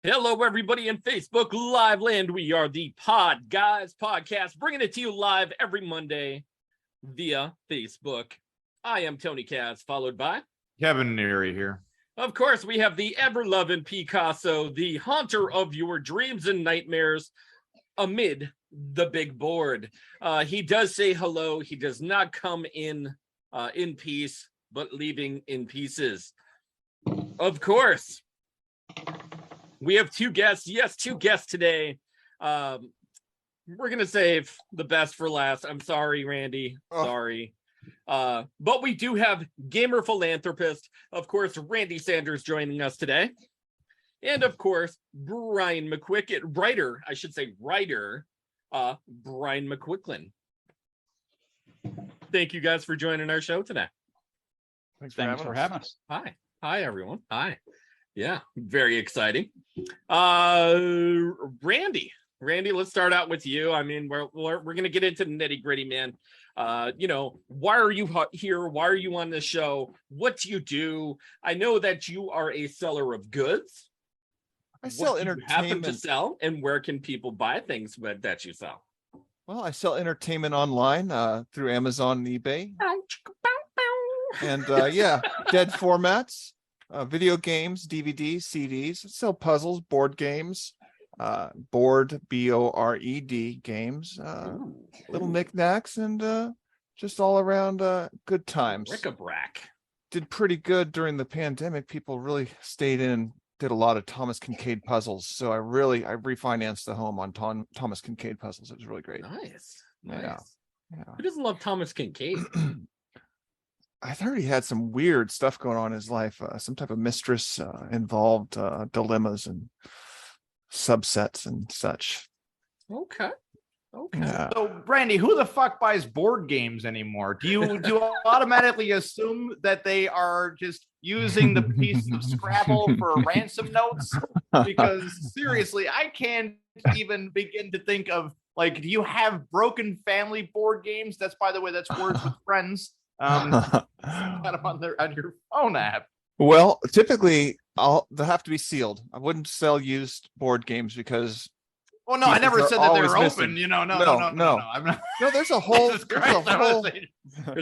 Hello, everybody in Facebook Live land. We are the Podguyz podcast, bringing it to you live every Monday via Facebook. I am Tony Kaz, followed by Kevin Neary here. Of course, we have the ever-loving Picasso, the haunter of your dreams and nightmares amid the big board. He does say hello. He does not come in peace, but leaving in pieces. Of course, we have two guests. Yes, two guests today. We're going to save the best for last. I'm sorry, Randy. Sorry. But we do have gamer philanthropist, of course, Randy Sanders joining us today. And of course, Brian McQuicklin, writer, Brian McQuicklin. Thank you guys for joining our show today. Thanks for having us. Hi, everyone. Hi. Yeah, very exciting. Randy, let's start out with you. I mean, we're going to get into the nitty gritty, man. Why are you here? Why are you on the show? What do you do? I know that you are a seller of goods. I sell entertainment. Happen to sell, and where can people buy things that you sell? Well, I sell entertainment online through Amazon and eBay. And dead formats, video games, DVDs, CDs. I sell puzzles, board games, board BORED games, little knickknacks, and just all around good times. Bric-a-brac. Did pretty good during the pandemic. People really stayed in. Did a lot of Thomas Kincaid puzzles, so I refinanced the home on Thomas Kincaid puzzles. It was really great. Nice. Yeah. Who doesn't love Thomas Kincaid? I heard he had some weird stuff going on in his life, some type of mistress involved, dilemmas and subsets and such. Okay. Yeah. So, Brandy, who the fuck buys board games anymore? Do you automatically assume that they are just using the piece of Scrabble for ransom notes? Because seriously, I can't even begin to think of, like, do you have broken family board games? That's, by the way, that's Words with Friends. Got them on your phone app. Well, typically they'll have to be sealed. I wouldn't sell used board games because. Oh no, I never said that they were missing. open. No. I'm not. No, there's a whole there's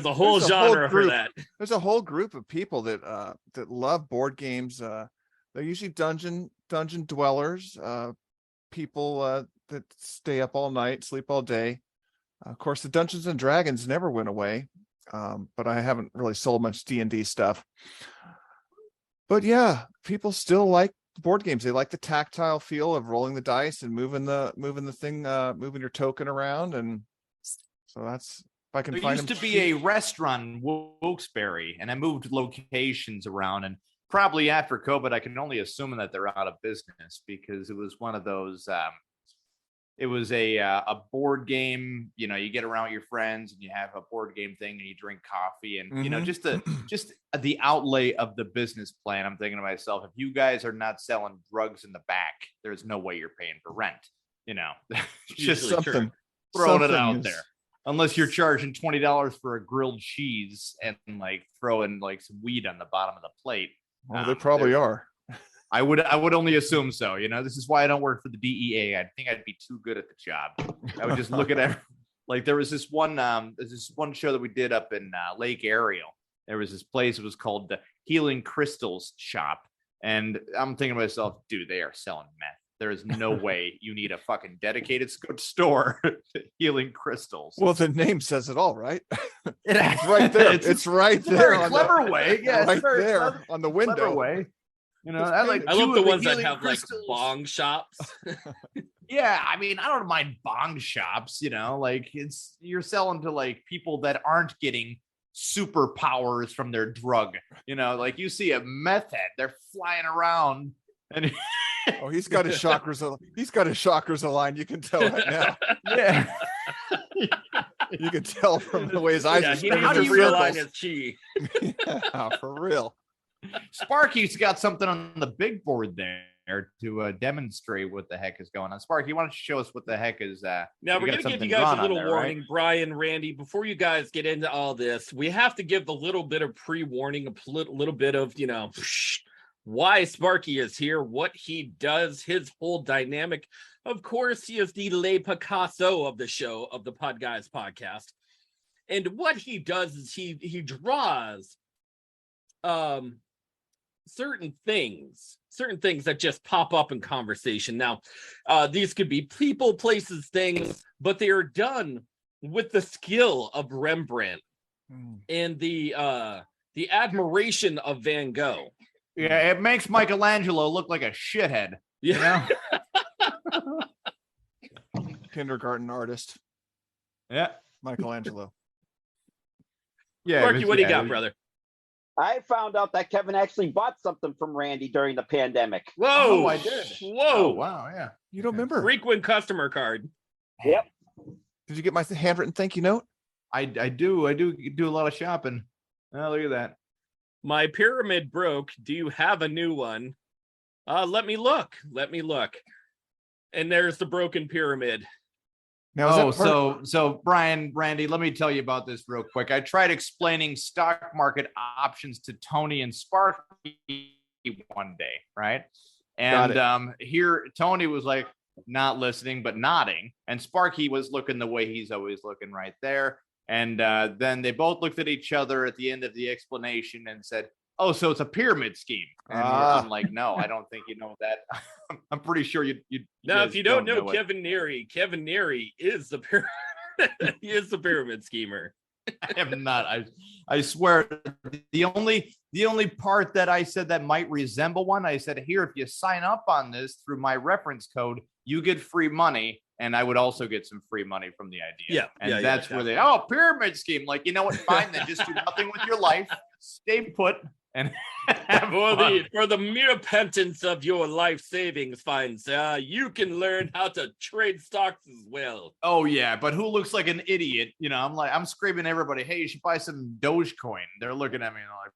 a whole genre for that. There's a whole group of people that love board games. They're usually dungeon dwellers, people that stay up all night, sleep all day. Of course, the Dungeons and Dragons never went away, but I haven't really sold much D&D stuff. But yeah, people still like board games. They like the tactile feel of rolling the dice and moving your token around, and so that's if I can find them. There used to be a restaurant in Wilkes-Barre, and I moved locations around, and probably after COVID, I can only assume that they're out of business because it was one of those. It was a board game. You get around with your friends and you have a board game thing, and you drink coffee, and just the outlay of the business plan. I'm thinking to myself, if you guys are not selling drugs in the back, there's no way you're paying for rent. Just something throwing it out there. Unless you're charging $20 for a grilled cheese and like throwing like some weed on the bottom of the plate. Well, they probably are. I would only assume so. This is why I don't work for the DEA. I think I'd be too good at the job. I would just look at like there was this one show that we did up in Lake Ariel. There was this place. It was called the Healing Crystals Shop, and I'm thinking to myself, dude, they are selling meth. There is no way you need a fucking dedicated store to healing crystals. Well, the name says it all, right? It's right there. It's right there. Very clever way. Yeah, right there on the window. Way. I love the ones that have crystals. Like bong shops. Yeah, I mean, I don't mind bong shops. Like you're selling to like people that aren't getting superpowers from their drug. Like you see a meth head, they're flying around, and he's got his chakras. He's got his chakras aligned. You can tell right now. Yeah. You can tell from the way his eyes are spinning. How do you realign his chi? Yeah, for real. Sparky's got something on the big board there to demonstrate what the heck is going on. Sparky, why don't you show us what the heck is now we're going to give you guys a little warning, right? Brian, Randy, before you guys get into all this, we have to give a little bit of pre-warning, a little bit of, why Sparky is here, what he does, his whole dynamic. Of course, he is the Le Picasso of the show, of the Podguyz podcast. And what he does is he draws certain things that just pop up in conversation. Now, these could be people, places, things, but they are done with the skill of Rembrandt and the admiration of Van Gogh. Yeah, it makes Michelangelo look like a shithead. Yeah. You know? Kindergarten artist. Yeah. Michelangelo. Yeah. Sparky, what do you got, brother? I found out that Kevin actually bought something from Randy during the pandemic. Whoa. Oh, I did. Whoa. Oh, wow. Yeah. You don't remember? Frequent customer card. Yep. Did you get my handwritten thank you note? I do a lot of shopping. Oh, look at that. My pyramid broke. Do you have a new one? Let me look. And there's the broken pyramid. Now, so Brian, Randy, let me tell you about this real quick. I tried explaining stock market options to Tony and Sparky one day, right? And here Tony was like not listening but nodding, and Sparky was looking the way he's always looking right there. And then they both looked at each other at the end of the explanation and said, "Oh, so it's a pyramid scheme." And I'm like, "No, I don't think you know that." I'm pretty sure you. Now, if you don't know Kevin Neary is the he is the pyramid schemer. I am not. I swear. The only part that I said that might resemble one, I said, "Here, if you sign up on this through my reference code, you get free money." And I would also get some free money from the idea. And that's where pyramid scheme. Like, you know what? Fine, then just do nothing with your life. Stay put and for the mere penance of your life savings funds, you can learn how to trade stocks as well. Oh yeah, but who looks like an idiot? You know, I'm screaming at everybody, "Hey, you should buy some Dogecoin." They're looking at me and they're like,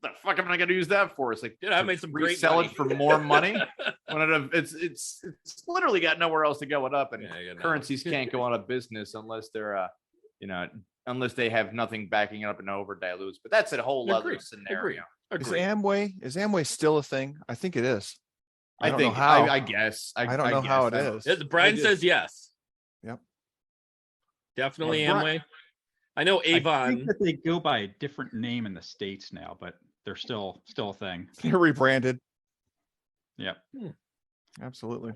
"What the fuck am I going to use that for?" It's like, dude, I made some great resell money. It for more money. When it's literally got nowhere else to go it up, and currencies can't go out of business unless they're unless they have nothing backing it up and over dilutes. But that's a whole other scenario. Is Amway still a thing? I think it is. I don't know how. I guess. I don't know how it is. Brian says yes. Yep. Definitely Amway. I know Avon. I think that they go by a different name in the States now, but they're still a thing. They're rebranded. Yep. Absolutely.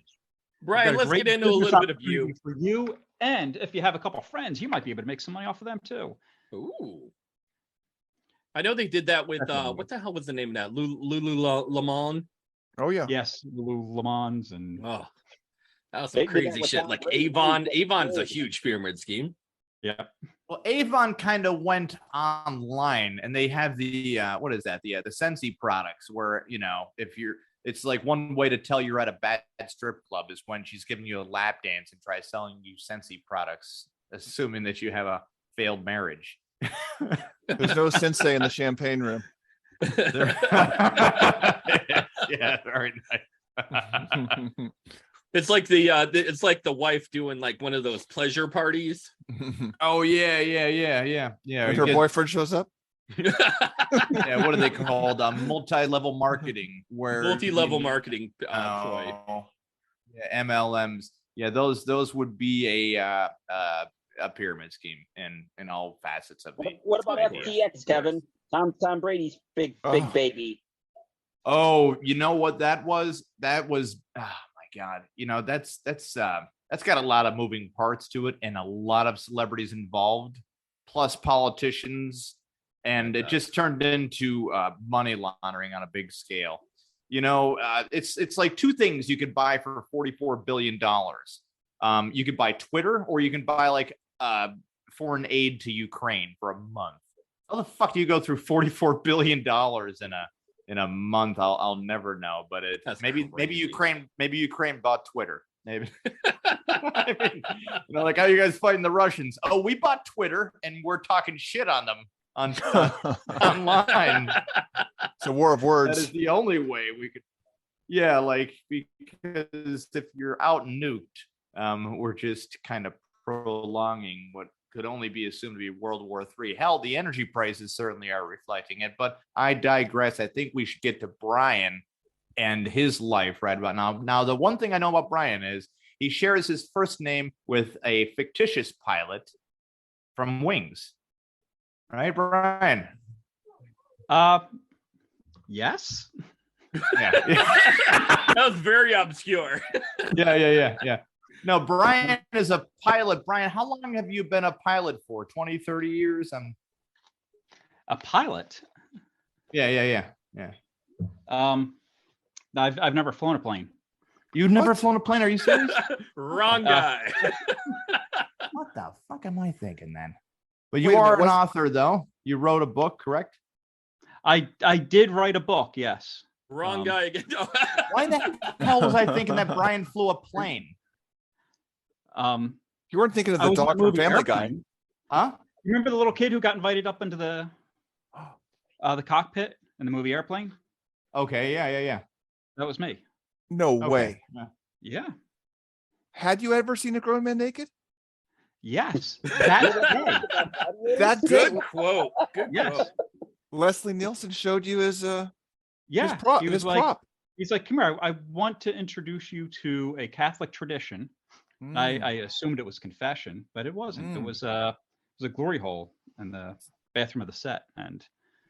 Brian, let's get into a little bit of you. For you, and if you have a couple friends, you might be able to make some money off of them too. Ooh. I know they did that with what the hell was the name of that? Lululemon. Oh yeah. Yes, Lululemons and that was some crazy shit. Like Avon. Avon's a huge pyramid scheme. Yeah. Well, Avon kind of went online, and they have the what is that? The Sensi products, where it's like one way to tell you're at a bad strip club is when she's giving you a lap dance and tries selling you Sensi products, assuming that you have a failed marriage. There's no sensei in the champagne room. Yeah, very nice. It's like the wife doing like one of those pleasure parties. Oh yeah. When her boyfriend shows up. Yeah, what are they called? Multi-level marketing. Multi-level marketing. Yeah, MLMs. Yeah, those would be a pyramid scheme in all facets of it. What about FTX, Kevin? Tom Brady's big baby. Oh, you know what that was? That was my God. That's got a lot of moving parts to it and a lot of celebrities involved, plus politicians, and it just turned into money laundering on a big scale. It's like two things you could buy for $44 billion. You could buy Twitter, or you can buy like foreign aid to Ukraine for a month. How the fuck do you go through $44 billion in a month? I'll never know. But maybe Ukraine bought Twitter. Maybe. I mean, like, how you guys fighting the Russians? Oh, we bought Twitter and we're talking shit on them online. It's a war of words. That is the only way we could. Yeah, like, because if you're out nuked, we're just kind of prolonging what could only be assumed to be World War III. Hell, the energy prices certainly are reflecting it, but I digress. I think we should get to Brian and his life right about now. Now, the one thing I know about Brian is he shares his first name with a fictitious pilot from Wings. Right, Brian? Yes. Yeah. That was very obscure. Yeah. No, Brian is a pilot. Brian, how long have you been a pilot for? 20, 30 years? A pilot. Yeah. I've never flown a plane. You've never flown a plane? Are you serious? Wrong guy. What the fuck am I thinking then? But you Wait a are minute, an author, though. You wrote a book, correct? I did write a book. Yes. Wrong guy again. Why the hell was I thinking that Brian flew a plane? You weren't thinking of I the was in dog the from movie Family Guy. Airplane. Huh? You remember the little kid who got invited up into the cockpit in the movie Airplane? Okay, yeah. That was me. No Okay. way. Yeah. Yeah. Had you ever seen a grown man naked? Yes. That day. That day, Good quote. Good Yes. quote. Leslie Nielsen showed you his Yeah. his prop. He was he's like, come here. I want to introduce you to a Catholic tradition. Mm. I assumed it was confession, but it wasn't. It was a glory hole in the bathroom of the set, and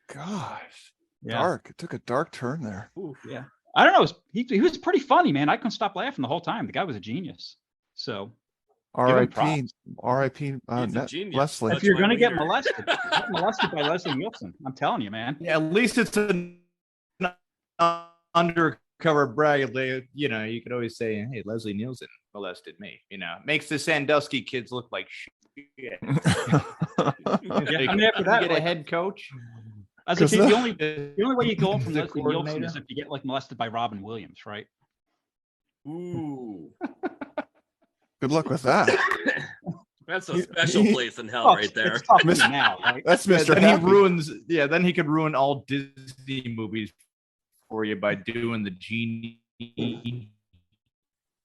Gosh, yeah, dark. It took a dark turn there. Oof. yeah. I don't know. He was pretty funny, man. I couldn't stop laughing the whole time. The guy was a genius. So R.I.P. props. R.I.P. He's a genius. Leslie. That's if you're my gonna get leader. molested, get molested by Leslie Nielsen. I'm telling you, man. Yeah, at least it's an undercover brag. You know, you could always say, hey, Leslie Nielsen molested me. You know, it makes the Sandusky kids look like shit. Yeah, I mean, after that, Get a like, head coach. as a kid, Because the only way you go from the Leslie Nielsen coordinator. is if you get like molested by Robin Williams, right? Ooh. Good luck with that. That's a special place in hell right there. It's tough now, right? That's Mr. Then Happy. he ruins. Yeah, then he could ruin all Disney movies for you by doing the genie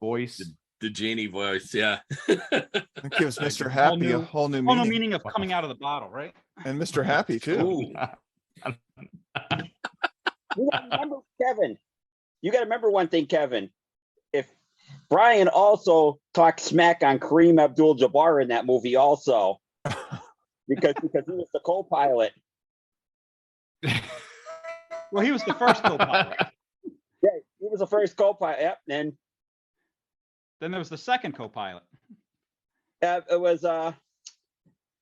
voice. The genie voice, yeah. It gives Mr. Whole Happy a new- whole new Oh, no meaning. meaning of coming out of the bottle, right? And Mr. Happy too. Ooh. You gotta remember, Kevin. You got to remember one thing, Kevin. If Brian also talked smack on Kareem Abdul-Jabbar in that movie, also, because he was the co-pilot. Well, he was the first co-pilot. Yeah, he was the first co-pilot. Yep, and Then there was the second co-pilot. it was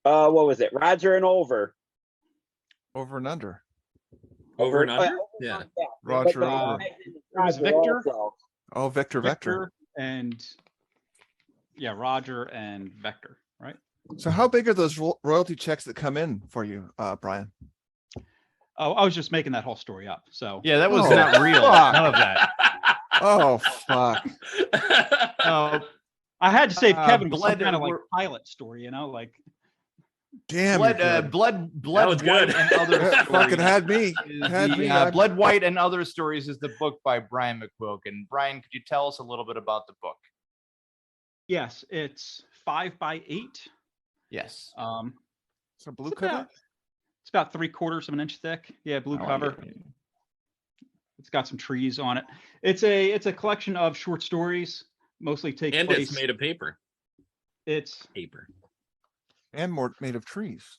what was it? Roger and Over. Over and under. Over and under? Yeah. Yeah. Roger But, over. It was Victor. also. Oh, Vector. and Roger and Vector, right? So how big are those royalty checks that come in for you, Brian? Oh, I was just making that whole story up. So Yeah, that was Oh, not real. fuck. None of that. Oh, fuck. I had to save Kevin with some Blood kind of like were- pilot story, you know, like Damn. Blood, you're good. blood, That was white good. and other It stories. fucking had me. is Had the, me. I'm- Blood, White, and Other Stories is the book by Brian McQuilkin. Brian, could you tell us a little bit about the book? yes, it's 5x8. Yes. It's a blue It's cover. It's about 3/4 of an inch thick. Yeah, blue I like cover. it. It's got some trees on it. It's a collection of short stories, mostly take And place. it's made of paper. It's Paper. And more made of trees.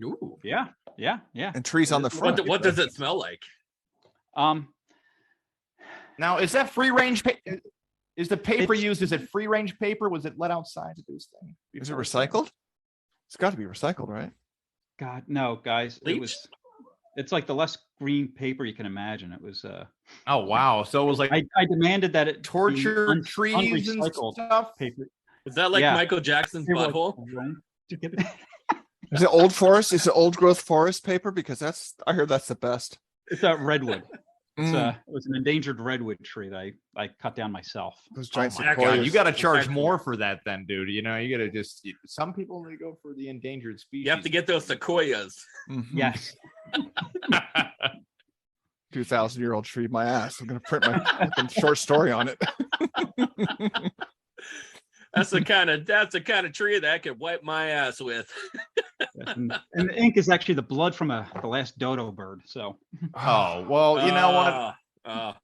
Ooh. yeah. And trees on the front. What does it smell like? Now, is that free range? Is the paper used? Is it free range paper? Was it let outside to do this thing? Is it recycled? It's got to be recycled, right? God, no, guys. Bleached? It's like the less green paper you can imagine. It was Oh wow! So it was like I demanded that it be tortured trees and unrecycled stuff. paper. Is that like Yeah. Michael Jackson's They were like, butthole? to get it. Is it old forest? Is it old growth forest paper? Because I heard that's the best. It's a redwood. It Mm, was an endangered redwood tree that I cut down myself. those Oh giant my God, sequoias. you got to charge Exactly. more for that, then, dude. You know, you got to just. Some people they go for the endangered species. You have to get those sequoias. Mhm. Yes. 2,000-year-old tree, my ass. I'm gonna print my fucking short story on it. That's the kind of tree that I could wipe my ass with. And the ink is actually the blood from the last dodo bird. So. Oh, well, you know what?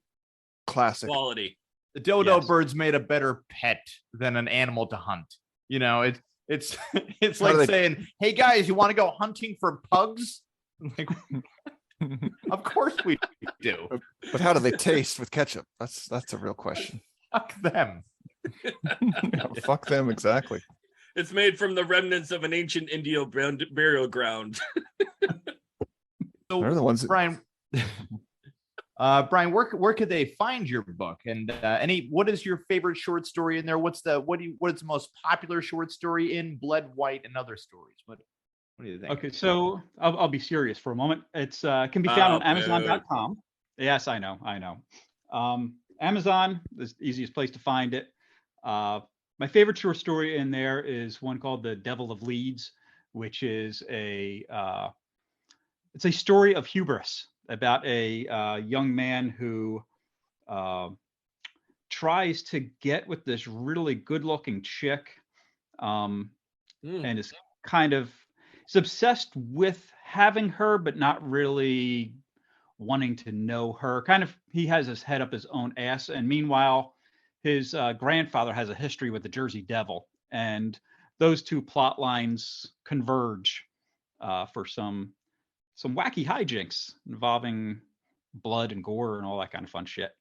Classic. Quality. The dodo Yes. bird's made a better pet than an animal to hunt. You know, it's How do like they- saying, "Hey guys, you want to go hunting for pugs?" Like, of course we do. But how do they taste with ketchup? That's a real question. Fuck them. Yeah, fuck them, exactly. It's made from the remnants of an ancient Indio burial ground. So, They're the ones that, Brian, Brian, where could they find your book? And what is your favorite short story in there? What's the most popular short story in Bled White and other stories? What do you think? Okay, so I'll be serious for a moment. It's can be found on Oh, Amazon.com. Yes, I know. Amazon is the easiest place to find it. My favorite short story in there is one called "The Devil of Leeds," which is it's a story of hubris about a young man who tries to get with this really good-looking chick, and is he's obsessed with having her, but not really wanting to know her. He has his head up his own ass, and meanwhile, his grandfather has a history with the Jersey Devil, and those two plot lines converge for some wacky hijinks involving blood and gore and all that kind of fun shit.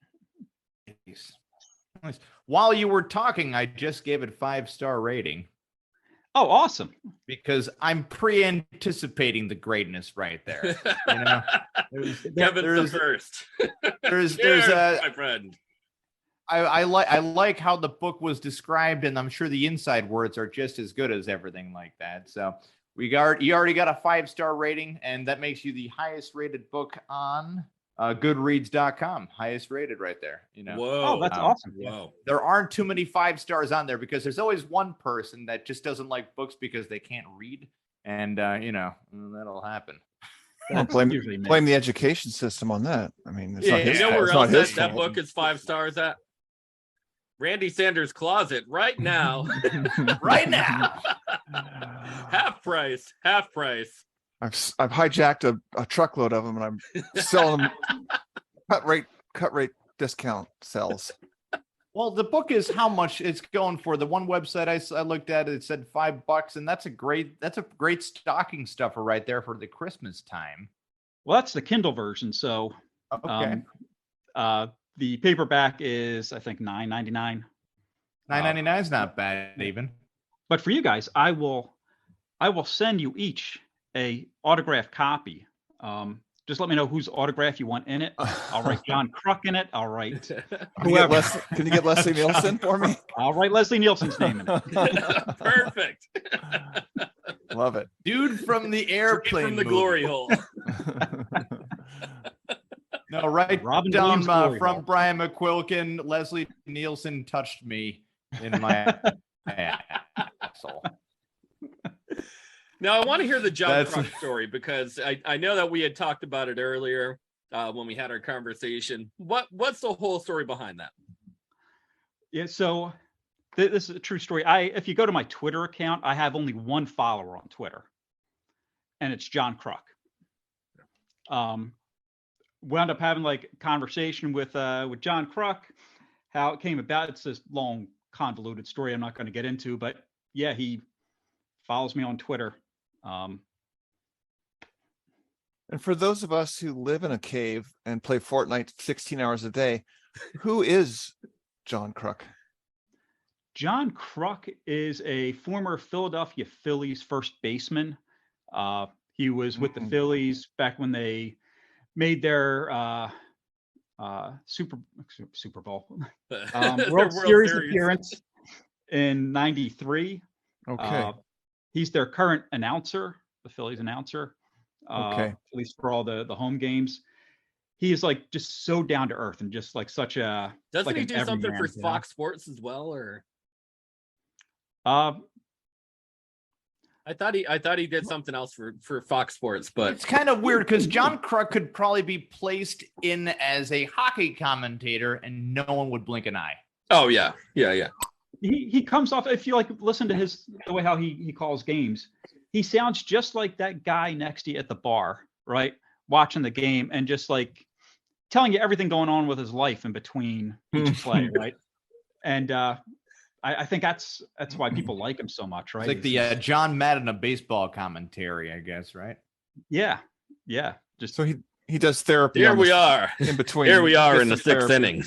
Nice. While you were talking, I just gave it 5-star rating Oh, awesome! because I'm pre-anticipating the greatness right there. You know, Kevin's the first. there's Cheers, a my friend. I like how the book was described, and I'm sure the inside words are just as good as everything like that. So you already got a 5-star rating, and that makes you the highest rated book on Goodreads.com. Highest rated right there. You know, Whoa. Oh, that's awesome. Whoa. there aren't too many 5 stars on there because there's always one person that just doesn't like books because they can't read, and that'll happen. well, That's blame usually me. the education system on that. I mean, it's Yeah, not his You know fault. where It's not else his that fault. book is 5 stars at? Randy Sanders' closet right now. Right now. Half price. I've hijacked a truckload of them, and I'm selling them cut rate discount sells. Well, the book is how much it's going for. The one website I looked at, it said $5, and that's a great stocking stuffer right there for the Christmas time. Well, that's the Kindle version. So Okay, the paperback is, I think, $9.99. $9.99 is not bad even. But for you guys, I will send you each a autographed copy. Just let me know whose autograph you want in it. I'll write John Kruk in it. I'll write whoever. Can you get Leslie Nielsen for me? I'll write Leslie Nielsen's name in it. Perfect. Love it. Dude from the airplane From the movie. glory hole. No, right Robin down Williams glory from hole. Brian McQuilkin. Leslie Nielsen touched me in my asshole. Now I want to hear the John That's- Kruk story because I know that we had talked about it earlier when we had our conversation. What's the whole story behind that? Yeah, so this is a true story. If you go to my Twitter account, I have only one follower on Twitter, and it's John Kruk. Wound up having like a conversation with John Kruk, how it came about. It's this long, convoluted story I'm not going to get into, but yeah, he follows me on Twitter. And for those of us who live in a cave and play Fortnite 16 hours a day, who is John Kruk? John Kruk is a former Philadelphia Phillies first baseman. He was with the Phillies back when they made their Super Bowl Their World Series appearance in '93. Okay. He's their current announcer, the Phillies announcer. Okay. At least for all the home games. He is like just so down to earth and just like such a. Doesn't like he an do something everyman, for you know? Fox Sports as well? Or Uh, I thought he did something else for Fox Sports, but It's kind of weird because John Kruk could probably be placed in as a hockey commentator and no one would blink an eye. oh yeah. he comes off, if you like listen to the way how he calls games, he sounds just like that guy next to you at the bar, right? Watching the game and just like telling you everything going on with his life in between each play, right? And I think that's why people like him so much, right? It's like the John Madden of baseball commentary, I guess, right? Yeah. Just So he does therapy. Here we are. In between. Here we are in the distance sixth therapy. inning.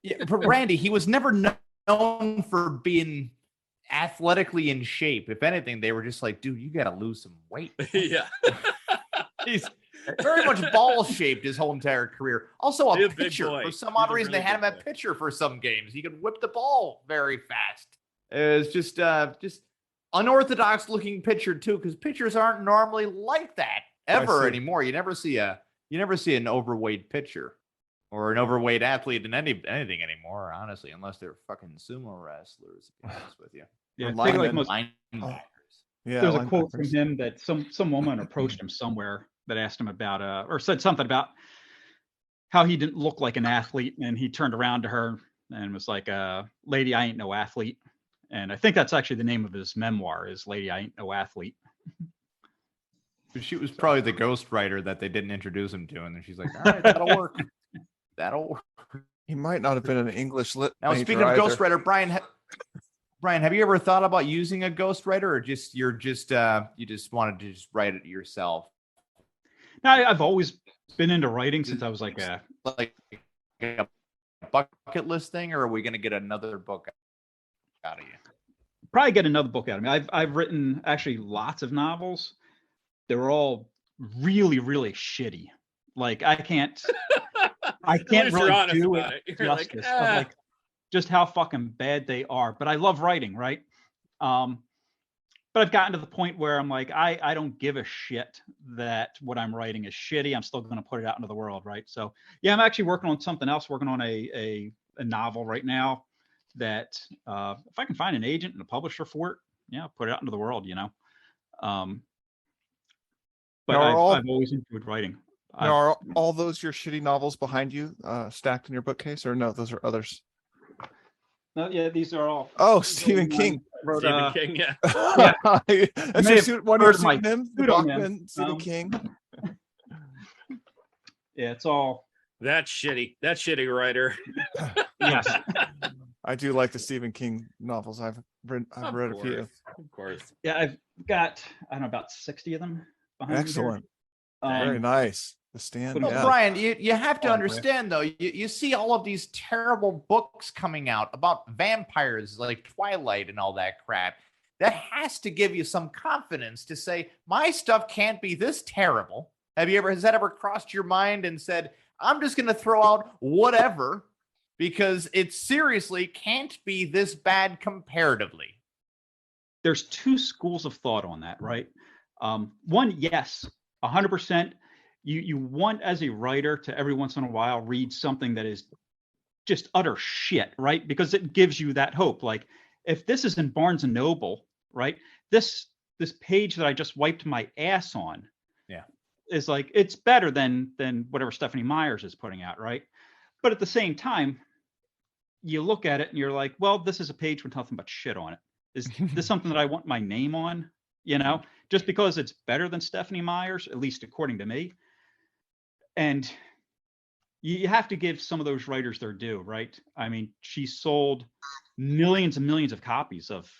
Yeah, but Randy, he was never known for being athletically in shape. If anything, they were just like, dude, you got to lose some weight. Yeah. He's very much ball shaped his whole entire career. Also He's a a big pitcher. boy. For some He's odd a reason, really they had him big at boy. pitcher for some games. He could whip the ball very fast. It's just unorthodox looking pitcher too, because pitchers aren't normally like that ever see. anymore. You never see an overweight pitcher or an overweight athlete in anything anymore, honestly, unless they're fucking sumo wrestlers, to be honest with you. yeah, Or think like linemen. most, Linebackers. Yeah, there's a quote from linebackers. him that some woman approached him somewhere that asked him about or said something about how he didn't look like an athlete, and he turned around to her and was like, lady, I ain't no athlete. And I think that's actually the name of his memoir is Lady, I Ain't No Athlete. She was probably the ghostwriter that they didn't introduce him to, and then she's like, all right, that'll work. That'll work. He might not have been an English lit. Now, major speaking of either. ghostwriter, Brian, have you ever thought about using a ghostwriter, or you just wanted to just write it yourself? Now, I've always been into writing since I was like Like a bucket list thing, or are we going to get another book out of you? probably get another book out of me. I've written actually lots of novels. They're all really, really shitty. Like I can't least you're really honest do about it it. You're like, justice "Ah." of like just how fucking bad they are. But I love writing, right? But I've gotten to the point where I'm like, I don't give a shit that what I'm writing is shitty. I'm still going to put it out into the world, right? So yeah, I'm actually working on something else. Working on a novel right now that if I can find an agent and a publisher for it, yeah, I'll put it out into the world, you know. But Now, I've always enjoyed writing. Now, are all those your shitty novels behind you, stacked in your bookcase, or no? Those are others. No, yeah, these are all. Oh, Stephen King. Wrote, Stephen King, yeah. That's may your have one of your heard my pseudonyms, the pseudonym. Bachman, Stephen King. Yeah, it's all. That shitty writer. Yes. I do like the Stephen King novels. I've read Of a few. course, Of course. Yeah, I've got I don't know about 60 of them behind me here. Excellent. Um, Very nice. The Stand. Well, Yeah. Brian, you have to Oh, understand, though, you see all of these terrible books coming out about vampires like Twilight and all that crap. That has to give you some confidence to say, my stuff can't be this terrible. Has that ever crossed your mind and said, I'm just going to throw out whatever because it seriously can't be this bad comparatively? There's two schools of thought on that, right? One, yes, 100%. You want as a writer to every once in a while read something that is just utter shit, right? Because it gives you that hope. Like if this is in Barnes and Noble, right? This page that I just wiped my ass on, yeah, is like it's better than whatever Stephanie Myers is putting out, right? But at the same time, you look at it and you're like, well, this is a page with nothing but shit on it. Is this something that I want my name on? You know, just because it's better than Stephanie Myers, at least according to me. And you have to give some of those writers their due, right? I mean, she sold millions and millions of copies of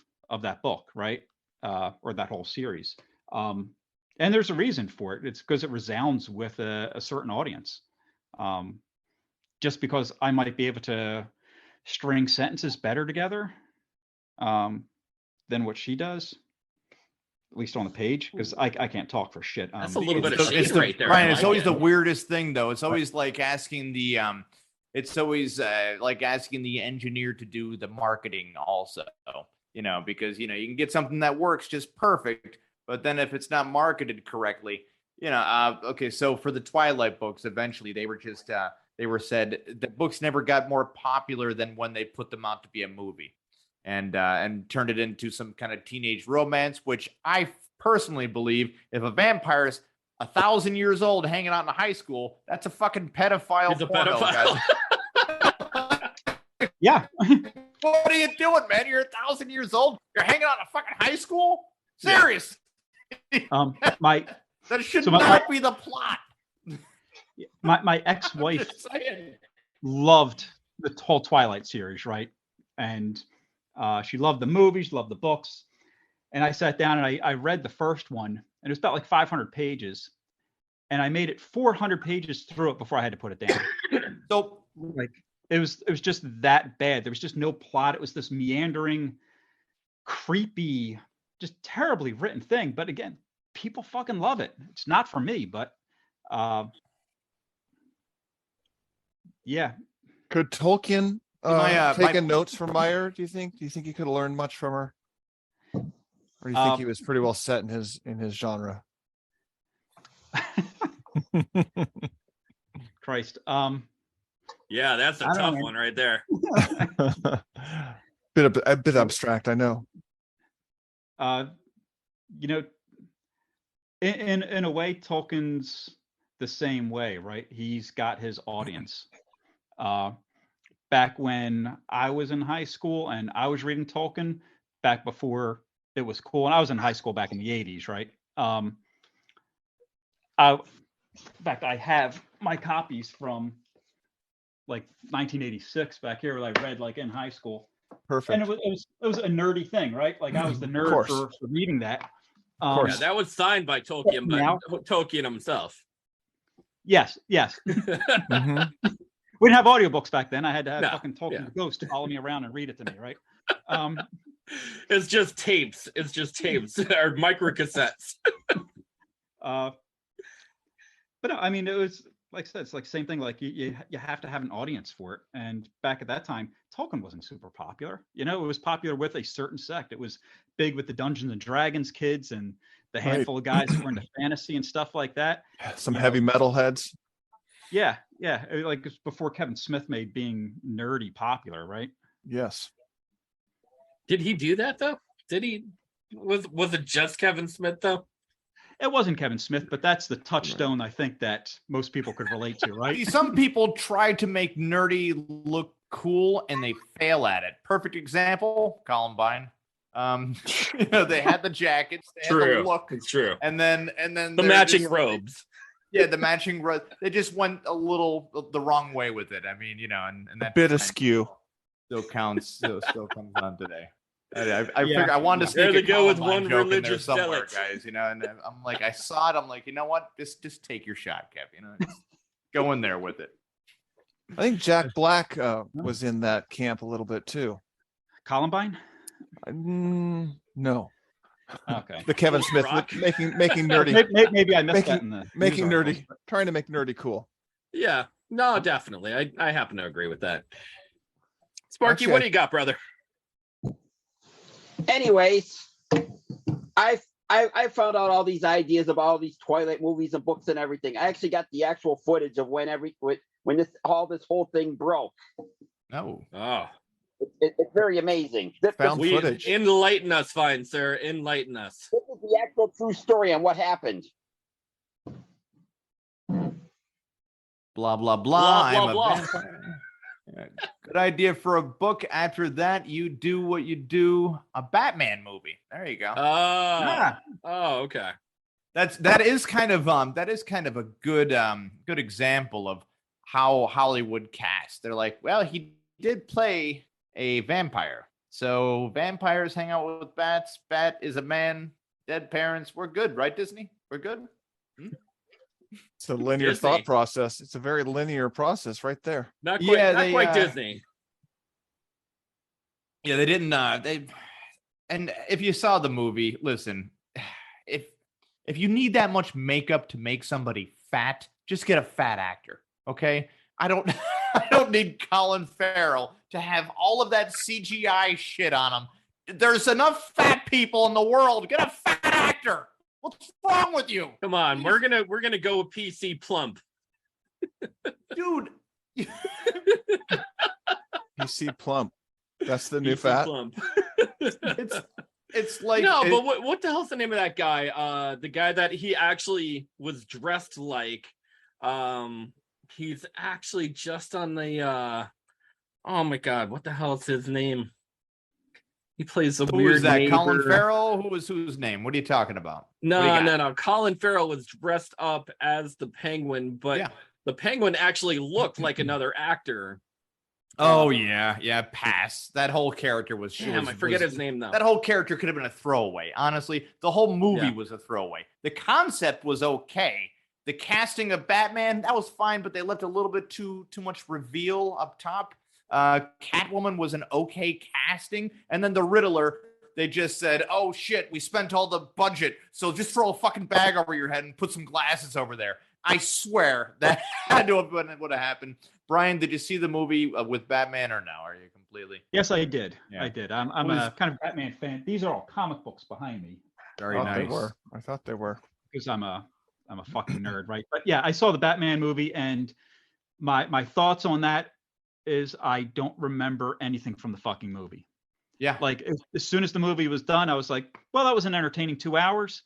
that book, right? Or that whole series. And there's a reason for it. It's because it resounds with a certain audience. Just because I might be able to string sentences better together than what she does, at least on the page, because I can't talk for shit. That's a little bit of It's shade the- right there. Brian, I it's like always it. the weirdest thing, though. It's always like asking the like asking the engineer to do the marketing also, you know, because, you know, you can get something that works just perfect, but then if it's not marketed correctly, you know, okay, so for the Twilight books, eventually they were just, they were said the books never got more popular than when they put them out to be a movie and turned it into some kind of teenage romance, which I personally believe if a vampire is 1,000 years old hanging out in a high school, that's a fucking pedophile. He's a porno, pedophile. guys. Yeah. What are you doing, man? You're 1,000 years old. You're hanging out in a fucking high school? Serious. My That should So not be the plot. my ex-wife loved the whole Twilight series, right? And she loved the movies, loved the books. And I sat down and I read the first one, and it was about like 500 pages. And I made it 400 pages through it before I had to put it down. So, Like it was just that bad. There was just no plot. It was this meandering, creepy, just terribly written thing. But again, people fucking love it. It's not for me, but yeah. Could Tolkien taken notes from Meyer? Do you think he could have learned much from her? Or do you think he was pretty well set in his genre? Christ. Yeah, that's a tough one right there. A bit abstract, I know. You know, in a way, Tolkien's the same way, right? He's got his audience. Back when I was in high school and I was reading Tolkien, back before it was cool, and I was in high school back in the 80s, right? In fact, I have my copies from like 1986 back here that I read like in high school. Perfect. And it was a nerdy thing, right? Like I was the nerd for reading that. Yeah, that was signed by Tolkien, but Tolkien himself. Yes. Mm-hmm. We didn't have audiobooks back then. I had to have fucking Tolkien the Ghost follow me around and read it to me, right? It's just tapes. Or micro cassettes. But no, I mean, it was like I said, it's like the same thing. Like you have to have an audience for it. And back at that time, Tolkien wasn't super popular. You know, it was popular with a certain sect. It was big with the Dungeons and Dragons kids and the handful of guys that were into fantasy and stuff like that. Some heavy metal heads. Yeah. Like before Kevin Smith made being nerdy popular, right? Yes. Did he do that though? Did he? Was it just Kevin Smith though? It wasn't Kevin Smith, but that's the touchstone I think that most people could relate to, right? some people try to make nerdy look cool and they fail at it. Perfect example, Columbine. They had the jackets, they had the look. It's true. And then the matching robes. Yeah, the matching robe. They just went a little the wrong way with it. I mean, and that bit askew. Still counts. Still comes on today. I figured I wanted to there sneak to a go with Columbine one joke in there religious somewhere, zealot. guys. And I'm like, I saw it. I'm like, you know what? Just take your shot, Kev. Just go in there with it. I think Jack Black was in that camp a little bit too. Columbine? No. Okay. The Kevin Smith making nerdy. Maybe I missed that in the making news nerdy, trying to make nerdy cool. Yeah. No, definitely. I happen to agree with that. Sparky, Actually, what do you got, brother? Anyways, I found out all these ideas about all these Twilight movies and books and everything. I actually got the actual footage of when this whole thing broke. Oh. It's very amazing. Found footage. Enlighten us, fine sir. Enlighten us. This is the actual true story on what happened. Blah, blah, blah. Blah, I'm blah, a vampire. Good idea for a book. After that, you do what you do. A Batman movie. There you go. Oh, okay. That is kind of a good example of how Hollywood cast. They're like, well, he did play a vampire, so vampires hang out with bats. Bat is a man. Dead parents. We're good, right, Disney? We're good. It's a linear thought process. It's a very linear process right there. Not quite Disney. Yeah, they didn't. And if you saw the movie, listen, if you need that much makeup to make somebody fat, just get a fat actor. Okay, I don't need Colin Farrell to have all of that CGI shit on him. There's enough fat people in the world. Get a fat actor. What's wrong with you? Come on, we're gonna go with PC Plump. Dude. PC Plump. That's the new PC fat. Plump. It's like but what the hell's the name of that guy? The guy that he actually was dressed like. He's actually just on the Oh my God, what the hell is his name? He plays a Who weird was that? neighbor. Colin Farrell? Who was whose name? What are you talking about? What do you got? No. Colin Farrell was dressed up as the Penguin, but Yeah. the Penguin actually looked like another actor. Oh yeah. Pass. That whole character was. Damn, I forget his name now. That whole character could have been a throwaway. Honestly, the whole movie was a throwaway. The concept was okay. The casting of Batman, that was fine, but they left a little bit too much reveal up top. Catwoman was an okay casting, and then the Riddler, they just said, "Oh shit, we spent all the budget, so just throw a fucking bag over your head and put some glasses over there." I swear that had to have been what happened. Brian, did you see the movie with Batman or no? Are you completely? Yes, I did. Yeah. I did. I'm a kind of Batman fan. These are all comic books behind me. Very They nice. were. I thought they were. Because I'm a fucking nerd, right? But yeah, I saw the Batman movie, and my thoughts on that is I don't remember anything from the fucking movie. Yeah. Like as soon as the movie was done, I was like, well, that was an entertaining 2 hours.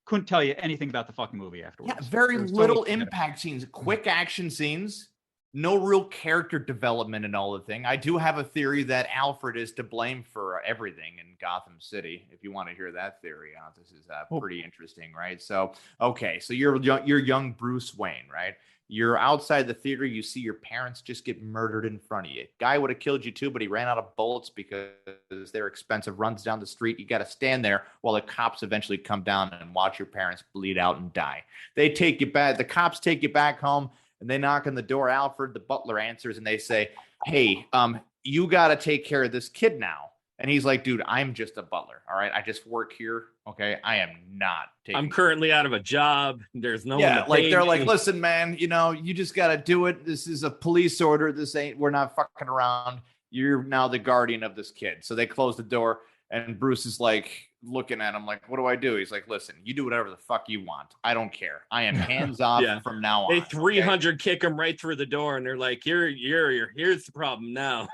Couldn't tell you anything about the fucking movie afterwards. Yeah, very It was little totally- impact scenes, quick action scenes, no real character development and all the thing. I do have a theory that Alfred is to blame for everything in Gotham City. If you want to hear that theory, this is pretty interesting, right? So, okay, so you're young Bruce Wayne, right? You're outside the theater. You see your parents just get murdered in front of you. Guy would have killed you too, but he ran out of bullets because they're expensive. Runs down the street. You got to stand there while the cops eventually come down and watch your parents bleed out and die. They take you back. The cops take you back home, and they knock on the door. Alfred, the butler, answers, and they say, "Hey, you got to take care of this kid now." And he's like, "Dude, I'm just a butler. All right, I just work here. Okay, I am not taking. I'm currently out of a job. There's no one to like pay they're me. like, listen, man, you just got to do it. This is a police order. We're not fucking around. You're now the guardian of this kid." So they close the door, and Bruce is like looking at him like, "What do I do?" He's like, "Listen, you do whatever the fuck you want. I don't care. I am hands off from now on." They 300 kick him right through the door, and they're like, here's the problem now.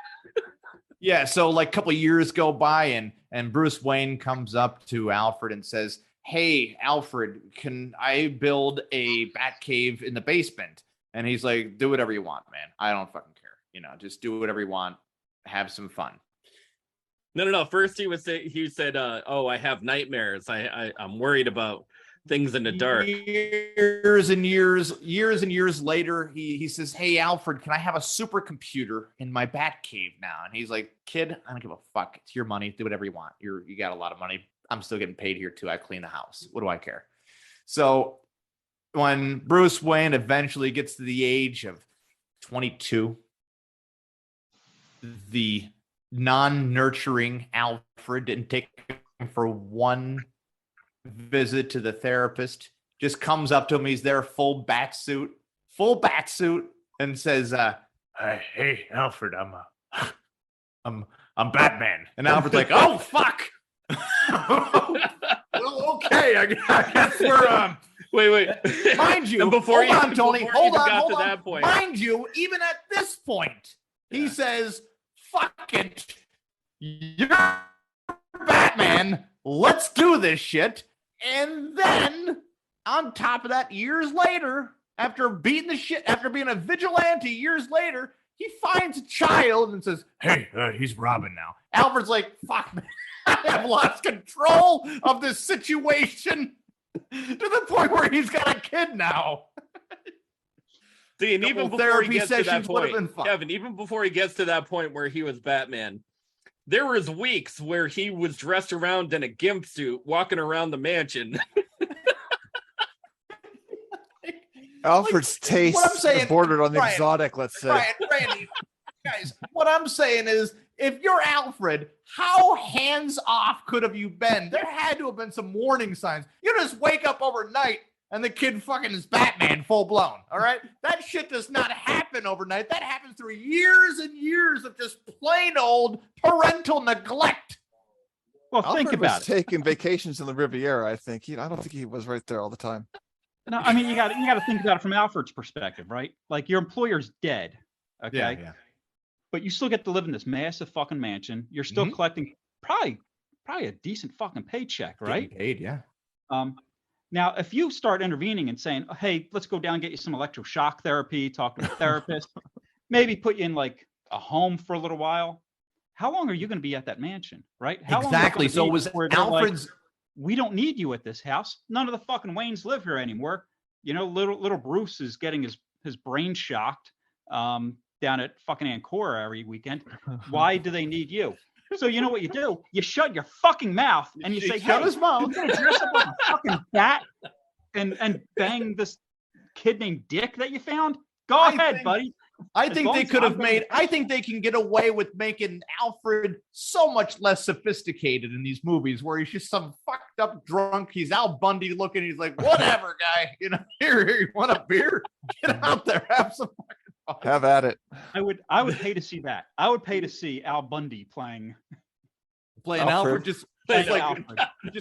Yeah, so like a couple of years go by, and Bruce Wayne comes up to Alfred and says, "Hey, Alfred, can I build a bat cave in the basement?" And he's like, "Do whatever you want, man. I don't fucking care. Just do whatever you want. Have some fun." No. First he said, "Oh, I have nightmares. I'm worried about things in the dark." Years and years later, he says, "Hey, Alfred, can I have a supercomputer in my bat cave now?" And he's like, "Kid, I don't give a fuck. It's your money. Do whatever you want. You got a lot of money. I'm still getting paid here too. I clean the house. What do I care?" So when Bruce Wayne eventually gets to the age of 22, the non-nurturing Alfred didn't take him for one visit to the therapist, just comes up to him. He's there, full bat suit, and says, "Hey, Alfred, I'm Batman." And Alfred's like, "Oh fuck." Well, okay, I guess we're Wait. Mind you, And before hold on, Tony. Hold on. That point. Mind you, even at this point, he says, "Fuck it. You're Batman. Let's do this shit." And then, on top of that, years later, after being a vigilante years later, he finds a child and says, "Hey, he's Robin now." Alfred's like, "Fuck, man. I have lost control of this situation to the point where he's got a kid now." See, and even Couple before he therapy gets to that sessions would have point, been fun. Kevin, even before he gets to that point where he was Batman, there was weeks where he was dressed around in a gimp suit, walking around the mansion. Alfred's taste what I'm saying, bordered on the Brian, exotic, let's say. Randy, guys, what I'm saying is, if you're Alfred, how hands off could have you been? There had to have been some warning signs. You just wake up overnight and the kid fucking is Batman full blown. All right, that shit does not happen overnight. That happens through years and years of just plain old parental neglect. Well, Alfred think about was it. taking vacations in the Riviera, I think. I don't think he was right there all the time. No, I mean, you got to think about it from Alfred's perspective, right? Like your employer's dead, okay? Yeah. But you still get to live in this massive fucking mansion. You're still collecting probably a decent fucking paycheck, right? Getting paid, yeah. Now, if you start intervening and saying, "Hey, let's go down and get you some electroshock therapy, talk to a therapist, maybe put you in like a home for a little while, how long are you going to be at that mansion, right? How Exactly. Long So it was Alfred's. We don't need you at this house. None of the fucking Waynes live here anymore. You know, little Bruce is getting his brain shocked down at fucking Ancora every weekend. Why do they need you? So you know what you do? You shut your fucking mouth and you say, Shut hey, his mouth. you're gonna dress up like a fucking bat and bang this kid named Dick that you found? Go ahead, buddy. I think they could have made. I think they can get away with making Alfred so much less sophisticated in these movies, where he's just some fucked up drunk. He's Al Bundy looking. He's like, whatever, guy. You know, here, you want a beer? Get out there, have some fucking fun. Have at it. I would pay to see that. I would pay to see Al Bundy playing Alfred, just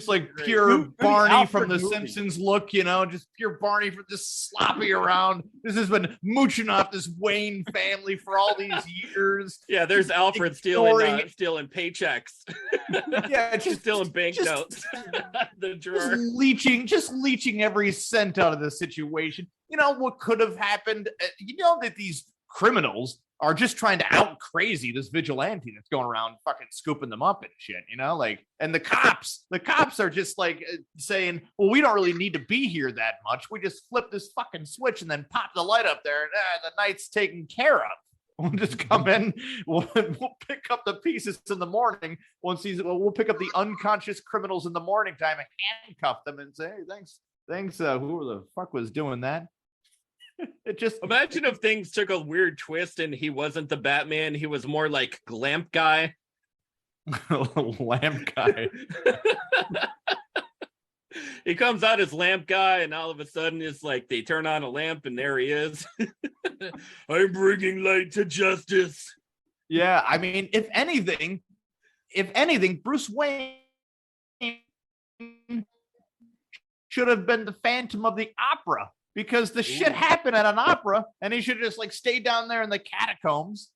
like pure Who the Barney Alfred from The movie? Simpsons look, you know, just pure Barney from just sloppy around. This has been mooching off this Wayne family for all these years. Yeah, there's Alfred stealing paychecks. Yeah, Just stealing banknotes. The drawer. just leeching every cent out of the situation. You know what could have happened? You know that these criminals are just trying to out crazy this vigilante that's going around fucking scooping them up and shit, you know, like, and the cops are just like saying, well, we don't really need to be here that much. We just flip this fucking switch and then pop the light up there and the night's taken care of. We'll just come in, we'll pick up the pieces in the morning. We'll pick up the unconscious criminals in the morning time and handcuff them and say, hey, thanks, who the fuck was doing that? It just Imagine if things took a weird twist and he wasn't the Batman, he was more like Glamp Guy. Lamp guy. He comes out as Lamp Guy, and all of a sudden it's like they turn on a lamp and there he is. I'm bringing light to justice. Yeah, I mean, if anything, Bruce Wayne should have been the Phantom of the Opera, because the shit happened at an opera, and he should have just like stayed down there in the catacombs.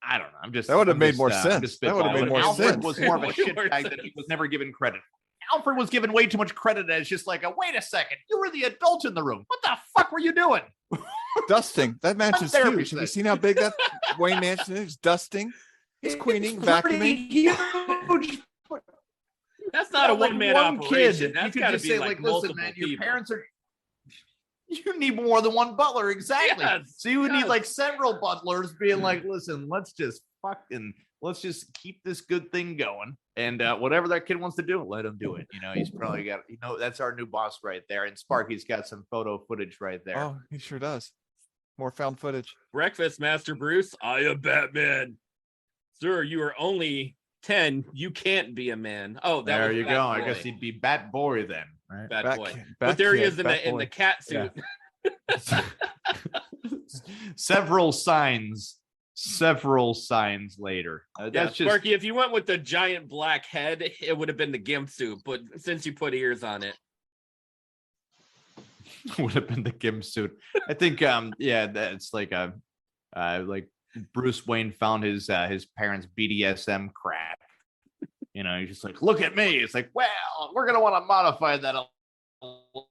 I don't know. That would have made more sense. That would have made more Alfred sense. was more of a Way shit more bag that sense. he was never given credit. Alfred was given way too much credit as just like wait a second, you were the adult in the room. What the fuck were you doing? Dusting. That mansion's therapy huge. Have you session. seen how big that Wayne mansion is? Dusting. He's cleaning, vacuuming. Huge. That's not a Like one-man one operation. kid, That's you could got to just be say, like listen, multiple man, people. your parents are. You need more than one butler, exactly. Yes, So you would need yes. like several butlers being like, listen, let's just keep this good thing going, and whatever that kid wants to do, let him do it. You know, he's probably got, you know, that's our new boss right there, and Sparky's got some photo footage right there. Oh, he sure does. More found footage. Breakfast, Master Bruce. I am Batman. Sir, you are only 10. You can't be a man. Oh, that there was you Bat go. Boy. I guess he'd be Bat Boy then, right? Bat Boy. Bat But there he kid, is in Bat the boy. cat suit. Several signs later. Yeah, That's just Sparky, if you went with the giant black head, it would have been the gimp suit. But since you put ears on it, would have been the Gim suit. I think that's like like Bruce Wayne found his parents' BDSM crap. You know, he's just like, look at me. It's like, well, we're gonna want to modify that a little,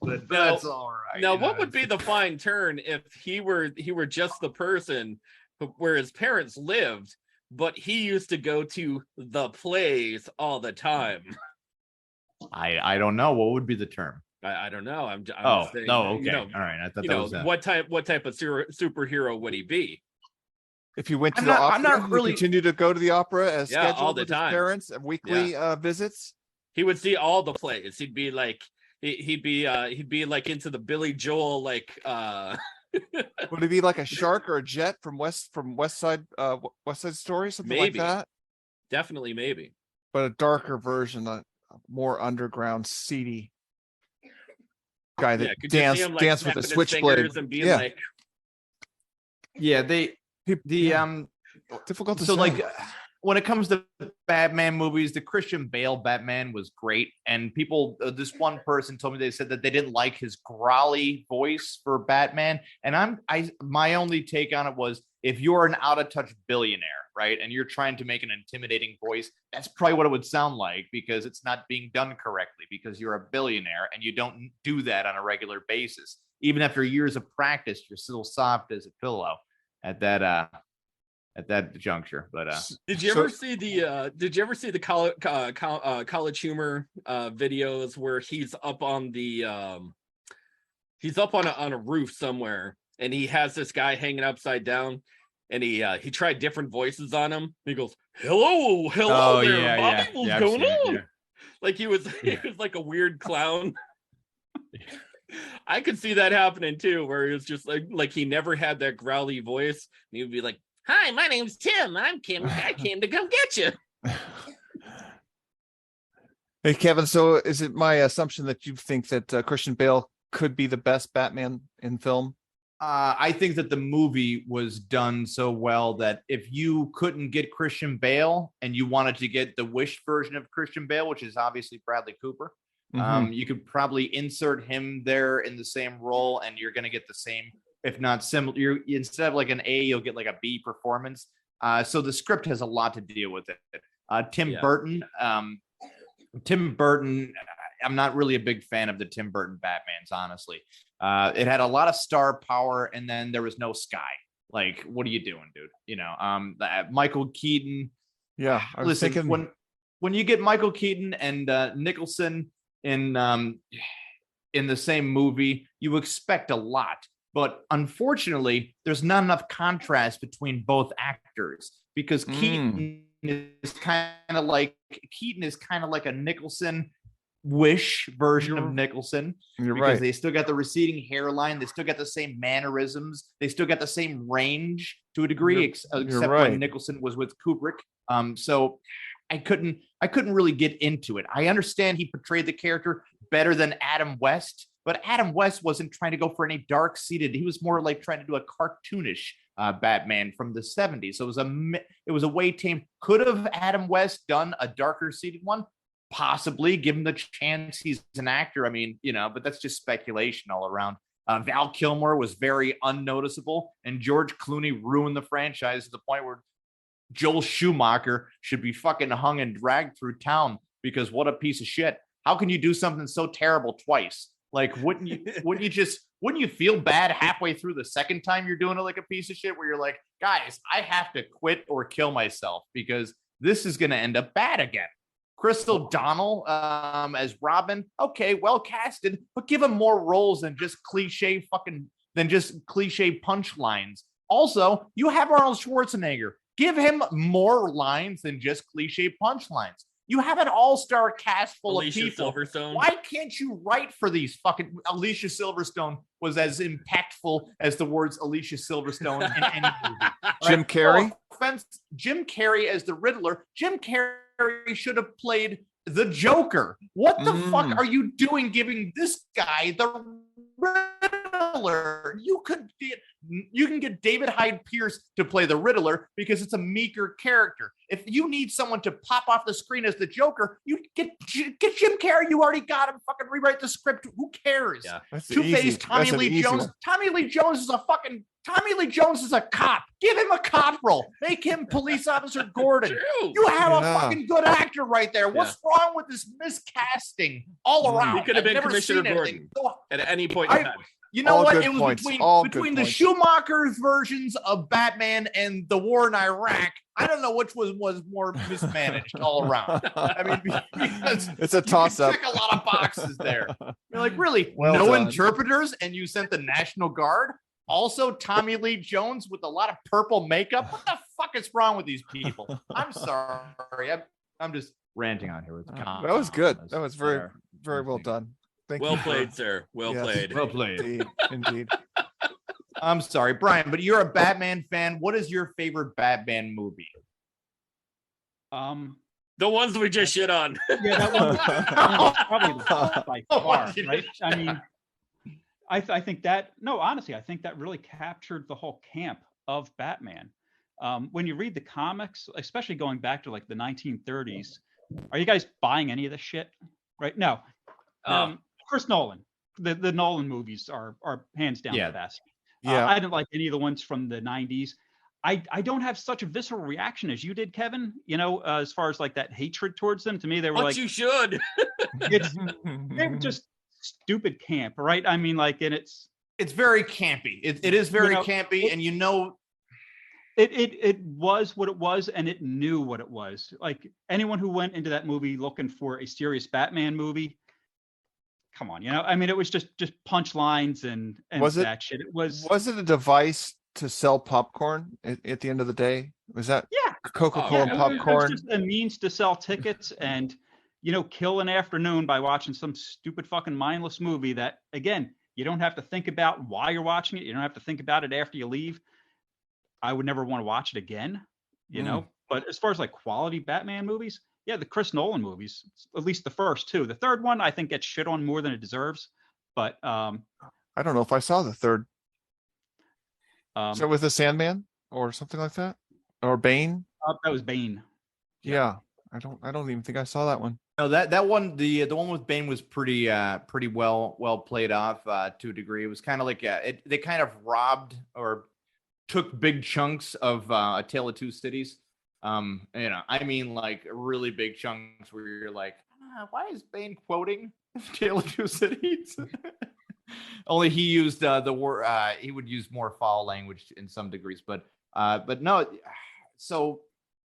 but that's all right. now you know, what would be the fine turn if he were just the person where his parents lived, but he used to go to the plays all the time? I don't know. What would be the term? I don't know. I'm Oh, just saying, no, okay. you know, All right. I thought you that know was what type of superhero would he be? If you went to I'm the not- opera, I'm not you really- continue to go to the opera as Yeah, all scheduled the with his time. parents, weekly visits. He would see all the plays. He'd be like he'd be like into the Billy Joel like Would it be like a shark or a jet from West Side Story, something Maybe. like that? definitely maybe. But a darker version, a more underground, seedy guy that Could you see dance him, like, dance with a snapping his switchblade. fingers and being Yeah. like, Yeah, Difficult to so say. like when it comes to Batman movies, the Christian Bale Batman was great, and people this one person told me, they said that they didn't like his growly voice for Batman, and my only take on it was, if you're an out of touch billionaire, right, and you're trying to make an intimidating voice, that's probably what it would sound like, because it's not being done correctly, because you're a billionaire and you don't do that on a regular basis. even after years of practice, you're still soft as a pillow at that juncture. But did you ever see the college humor videos where he's up on a roof somewhere and he has this guy hanging upside down and he tried different voices on him. He goes, hello there, Bobby, what's going on? Yeah. Like he was like a weird clown. I could see that happening too, where he was just like he never had that growly voice. And he would be like, hi, my name's Tim. I'm Kim. I came to come get you. Hey, Kevin. So is it my assumption that you think that Christian Bale could be the best Batman in film? I think that the movie was done so well that if you couldn't get Christian Bale and you wanted to get the Wish version of Christian Bale, which is obviously Bradley Cooper, you could probably insert him there in the same role and you're going to get the same, if not similar. Instead of like an A, you'll get like a B performance. So the script has a lot to deal with it. Tim Burton, I'm not really a big fan of the Tim Burton Batmans, honestly. It had a lot of star power, and then there was no sky. Like, what are you doing, dude? You know, Michael Keaton. Yeah, I was thinking when you get Michael Keaton and Nicholson in the same movie, you expect a lot. But unfortunately, there's not enough contrast between both actors because Keaton is kind of like a Nicholson Wish version of Nicholson. You're because right. They still got the receding hairline. They still got the same mannerisms. They still got the same range to a degree, except when Nicholson was with Kubrick. So I couldn't really get into it. I understand he portrayed the character better than Adam West, but Adam West wasn't trying to go for any dark-seated. He was more like trying to do a cartoonish Batman from the 70s. So it was a way tame. Could have Adam West done a darker-seated one? Possibly, give him the chance. He's an actor. I mean, you know, but that's just speculation all around. Val Kilmer was very unnoticeable, and George Clooney ruined the franchise to the point where Joel Schumacher should be fucking hung and dragged through town because what a piece of shit. How can you do something so terrible twice? Like, wouldn't you feel bad halfway through the second time you're doing it like a piece of shit where you're like, guys, I have to quit or kill myself because this is going to end up bad again. Crystal Donnell as Robin, okay, well casted, but give him more roles than just cliche punchlines. Also, you have Arnold Schwarzenegger. Give him more lines than just cliche punchlines. You have an all-star cast full of people. Silverstone. Why can't you write for these fucking... Alicia Silverstone was as impactful as the words Alicia Silverstone in any movie. Jim Carrey? No offense, Jim Carrey as the Riddler. Jim Carrey should have played the Joker. What the fuck are you doing giving this guy the Riddler? You can get David Hyde Pierce to play the Riddler because it's a meeker character. If you need someone to pop off the screen as the Joker, you get Jim Carrey. You already got him. Fucking rewrite the script. Who cares? Yeah, Two-Face Tommy Lee Jones. Tommy Lee Jones is a cop. Give him a cop role. Make him Police Officer Gordon. True. You have a fucking good actor right there. What's wrong with this miscasting all around? He could have been Commissioner Gordon at any point in time. You know all what? It was between the Schumacher's versions of Batman and the war in Iraq. I don't know which was more mismanaged all around. I mean, because it's a toss-up. Check a lot of boxes there. You're like, really? Well no done. Interpreters, and you sent the National Guard. Also, Tommy Lee Jones with a lot of purple makeup. What the fuck is wrong with these people? I'm sorry. I'm just ranting on here with the That was good. That was very, very well done. Thank you. Well played, sir. Well played. Well played. Indeed. I'm sorry, Brian, but you're a Batman fan. What is your favorite Batman movie? The ones we just shit on. Yeah, that one probably the best by far, right? I mean, I think that, no, honestly, I think that really captured the whole camp of Batman. When you read the comics, especially going back to like the 1930s, are you guys buying any of this shit? Right? No. Chris Nolan. The Nolan movies are hands down the best. Yeah. I didn't like any of the ones from the 90s. I don't have such a visceral reaction as you did, Kevin. You know, as far as like that hatred towards them. To me, they were like, you should. they were just stupid camp, right? I mean, like, and it's It's very campy. It is very campy, and it was what it was, and it knew what it was. Like anyone who went into that movie looking for a serious Batman movie, come on, I mean, it was just punchlines and that shit. It was it a device to sell popcorn at the end of the day? Was that Coca-Cola popcorn? It was just a means to sell tickets and kill an afternoon by watching some stupid fucking mindless movie that, again, you don't have to think about why you're watching it. You don't have to think about it after you leave. I would never want to watch it again, But as far as like quality Batman movies, the Chris Nolan movies, at least the first two. The third one, I think, gets shit on more than it deserves. But I don't know if I saw the third. So with the Sandman or something like that, or Bane? That was Bane. Yeah, I don't even think I saw that one. No, that one, the one with Bane was pretty well played off to a degree. It was kind of like they kind of robbed or took big chunks of A Tale of Two Cities. I mean, like really big chunks where you're like, why is Bane quoting Tale of Two Cities? Only he used the word. He would use more foul language in some degrees, but no. So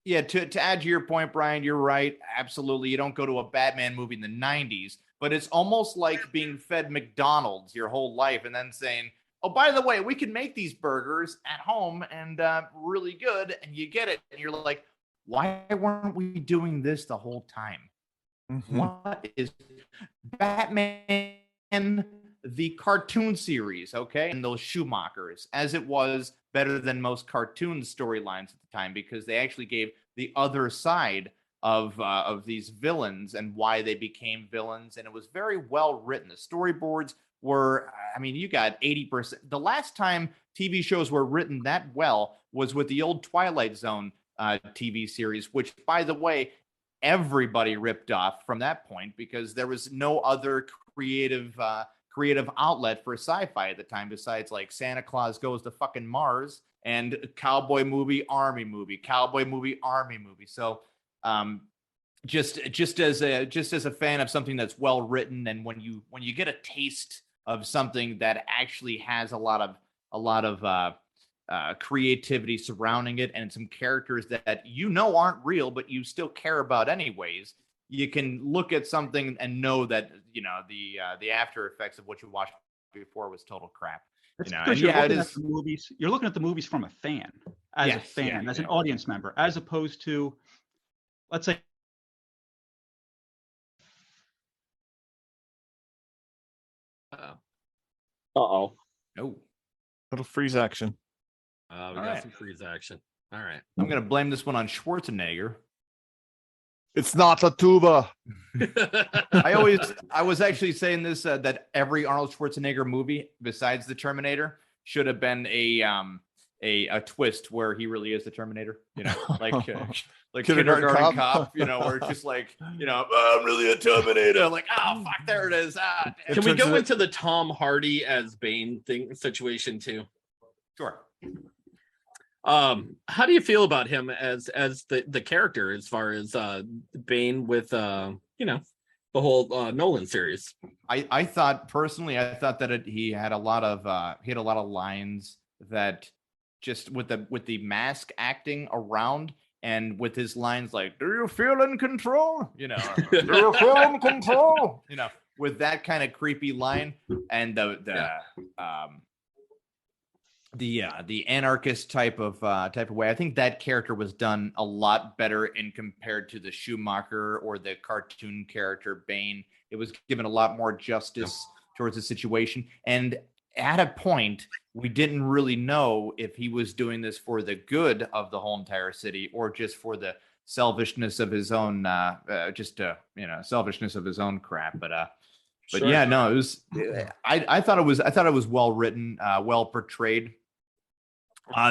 yeah, to add to your point, Brian, you're right. Absolutely, you don't go to a Batman movie in the '90s, but it's almost like being fed McDonald's your whole life and then saying, oh, by the way, we can make these burgers at home and really good, and you get it, and you're like, why weren't we doing this the whole time? Mm-hmm. What is Batman, the cartoon series, okay, and those Schumachers, as it was better than most cartoon storylines at the time because they actually gave the other side of these villains and why they became villains, and it was very well written. The storyboards were, I mean, you got 80%. The last time TV shows were written that well was with the old Twilight Zone TV series, which, by the way, everybody ripped off from that point because there was no other creative outlet for sci-fi at the time besides like Santa Claus Goes to fucking Mars and cowboy movie, army movie, cowboy movie, army movie. So just as a fan of something that's well written, and when you get a taste of something that actually has a lot of creativity surrounding it and some characters that aren't real but you still care about anyways, you can look at something and know that the after effects of what you watched before was total crap. You're looking at the movies from a fan, as an audience member, as opposed to, let's say, oh, no, little freeze action. We got some freeze action. All right, I'm gonna blame this one on Schwarzenegger. It's not a tuba. I was actually saying this that every Arnold Schwarzenegger movie besides the Terminator should have been a twist where he really is the Terminator. Like Kindergarten Cop. Where it's just like oh, I'm really a Terminator. Like, oh fuck, there it is. Can we go into the Tom Hardy as Bane situation too? Sure. How do you feel about him as the character as far as Bane with the whole Nolan series? I thought personally that he had a lot of lines that just with the mask acting around and with his lines like, do you feel in control? Do you feel in control? With that kind of creepy line and the anarchist type of way. I think that character was done a lot better in compared to the Schumacher or the cartoon character Bane. It was given a lot more justice towards the situation. And at a point, we didn't really know if he was doing this for the good of the whole entire city or just for the selfishness of his own, selfishness of his own crap. But Sure. Yeah, no, it was. I thought it was well written, well portrayed.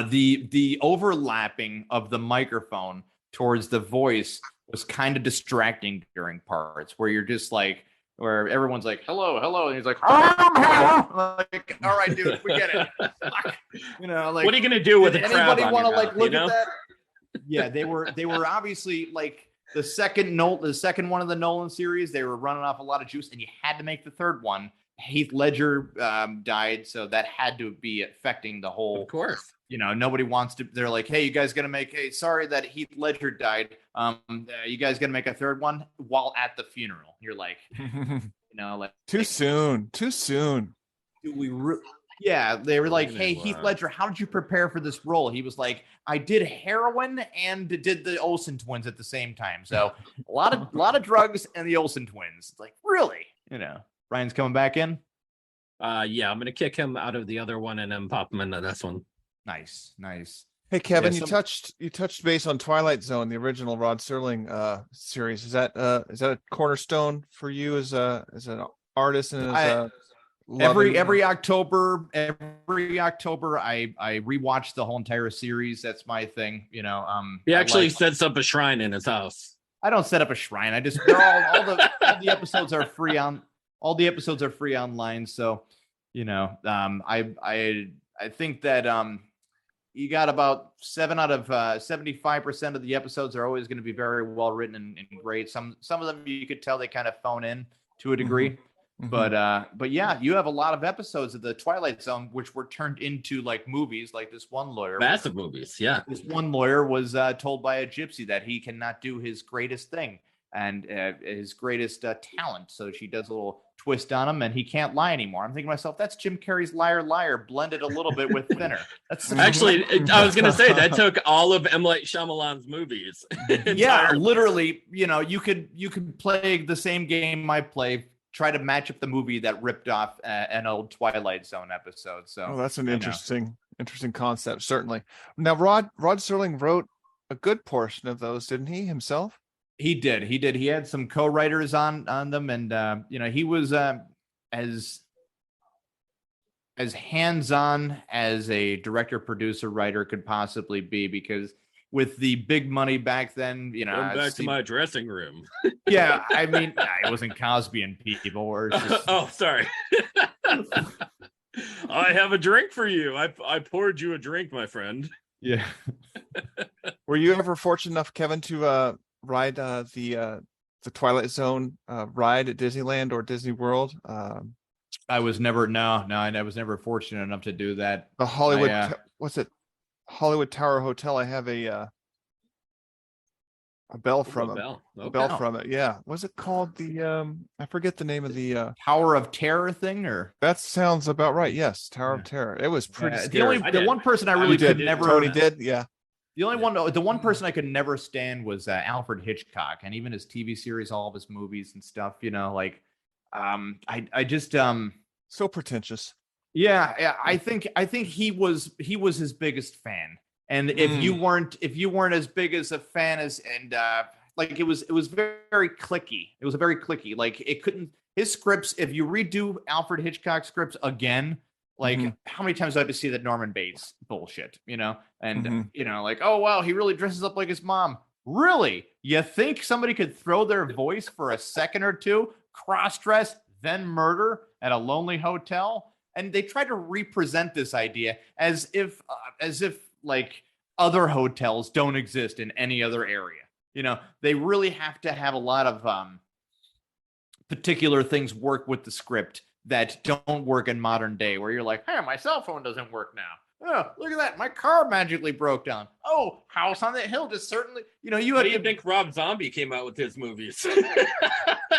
The overlapping of the microphone towards the voice was kind of distracting during parts where you're just like, where everyone's like, hello, and he's like, like, all right, dude, we get it. Like, what are you gonna do with a crab? Anybody want to like look at that? Yeah, they were obviously like the second one of the Nolan series. They were running off a lot of juice, and you had to make the third one Heath Ledger died, so that had to be affecting the whole. Of course. Nobody wants to. They're like, hey, you guys gonna make? Hey, sorry that Heath Ledger died. You guys gonna make a third one while at the funeral? You're like, like too soon. Do we? Yeah, they were like, hey, Heath Ledger, how did you prepare for this role? He was like, I did heroin and did the Olsen twins at the same time. So a lot of drugs and the Olsen twins. It's like, really? Ryan's coming back in. Yeah, I'm gonna kick him out of the other one and then pop him into this one. Nice. Hey Kevin, you touched base on Twilight Zone, the original Rod Serling series. Is that a cornerstone for you as an artist and as every October I rewatch the whole entire series. That's my thing. He actually sets up a shrine in his house. I don't set up a shrine. I just all the episodes are free online. So I think that you got about 7 out of 75% of the episodes are always going to be very well written and great. Some of them you could tell they kind of phone in to a degree. But yeah, you have a lot of episodes of the Twilight Zone which were turned into like movies. Like this one lawyer, massive movies. Yeah, this one lawyer was told by a gypsy that he cannot do his greatest thing and his greatest talent. So she does a little twist on him, and he can't lie anymore. I'm thinking to myself, that's Jim Carrey's Liar Liar blended a little bit with Thinner. That's actually, I was gonna say that took all of M. Night Shyamalan's movies. Yeah, literally. You could play the same game I play. Try to match up the movie that ripped off an old Twilight Zone episode. So that's an interesting concept, certainly. Now, Rod Serling wrote a good portion of those, didn't he himself? He did. He had some co-writers on them, and he was as hands-on as a director, producer, writer could possibly be, because with the big money back then, going back to my dressing room. Yeah, I mean, it wasn't Cosby and people. Or just... Oh, sorry. I have a drink for you. I poured you a drink, my friend. Yeah. Were you ever fortunate enough, Kevin, to ride the Twilight Zone ride at Disneyland or Disney World? I was never. No, I was never fortunate enough to do that. The Hollywood, what's it? Hollywood Tower Hotel. I have a bell from it. A bell from it. Yeah. What's it called? The I forget the name of the Tower of Terror thing, or that sounds about right. Yes, Tower of Terror. It was pretty scary. The one person I really could never. Tony did. Yeah. The one person I could never stand was Alfred Hitchcock, and even his TV series, all of his movies and stuff. I just so pretentious. Yeah, I think he was his biggest fan, and if you weren't as big as a fan as it was very cliquey. It was very cliquey. Like it couldn't his scripts. If you redo Alfred Hitchcock scripts again, how many times do I have to see that Norman Bates bullshit? Oh wow, he really dresses up like his mom. Really? You think somebody could throw their voice for a second or two, cross-dress, then murder at a lonely hotel? And they try to represent this idea as if like other hotels don't exist in any other area. They really have to have a lot of particular things work with the script that don't work in modern day, where you're like, hey, my cell phone doesn't work now. Oh, look at that. My car magically broke down. Oh, House on the Hill just certainly, What do you think Rob Zombie came out with his movies?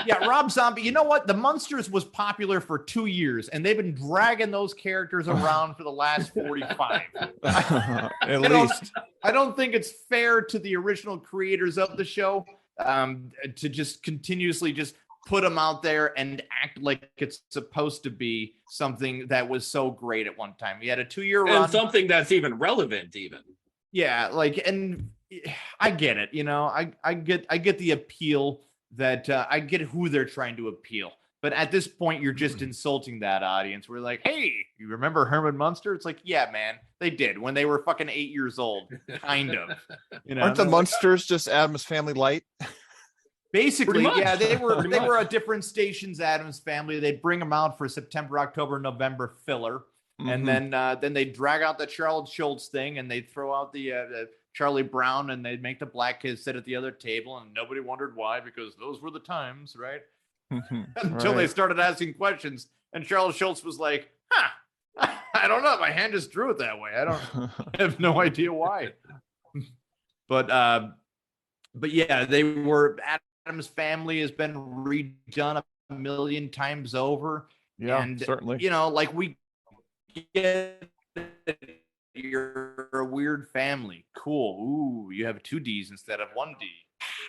Yeah, Rob Zombie. You know what? The Munsters was popular for 2 years, and they've been dragging those characters around for the last 45. At least. I don't think it's fair to the original creators of the show to just continuously just put them out there and act like it's supposed to be something that was so great at one time. You had a 2-year run. And something that's even relevant even. Yeah, and I get it, I get the appeal that I get who they're trying to appeal. But at this point, you're just insulting that audience. We're like, hey, you remember Herman Munster? It's like, yeah, man, they did when they were fucking 8 years old, kind of. Aren't the Munsters just Addams Family Light? Basically, yeah, they were a different station's Addams Family. They'd bring them out for September, October, November filler, and then they drag out the Charles Schultz thing, and they'd throw out the Charlie Brown, and they'd make the black kids sit at the other table, and nobody wondered why, because those were the times, right? Until they started asking questions, And Charles Schultz was like, I don't know. My hand just drew it that way. I have no idea why. But yeah, they were Adam's Family has been redone a million times over. Yeah, and, certainly. You know, like we get you're a weird family. Cool. Ooh, you have 2 Ds instead of 1 D.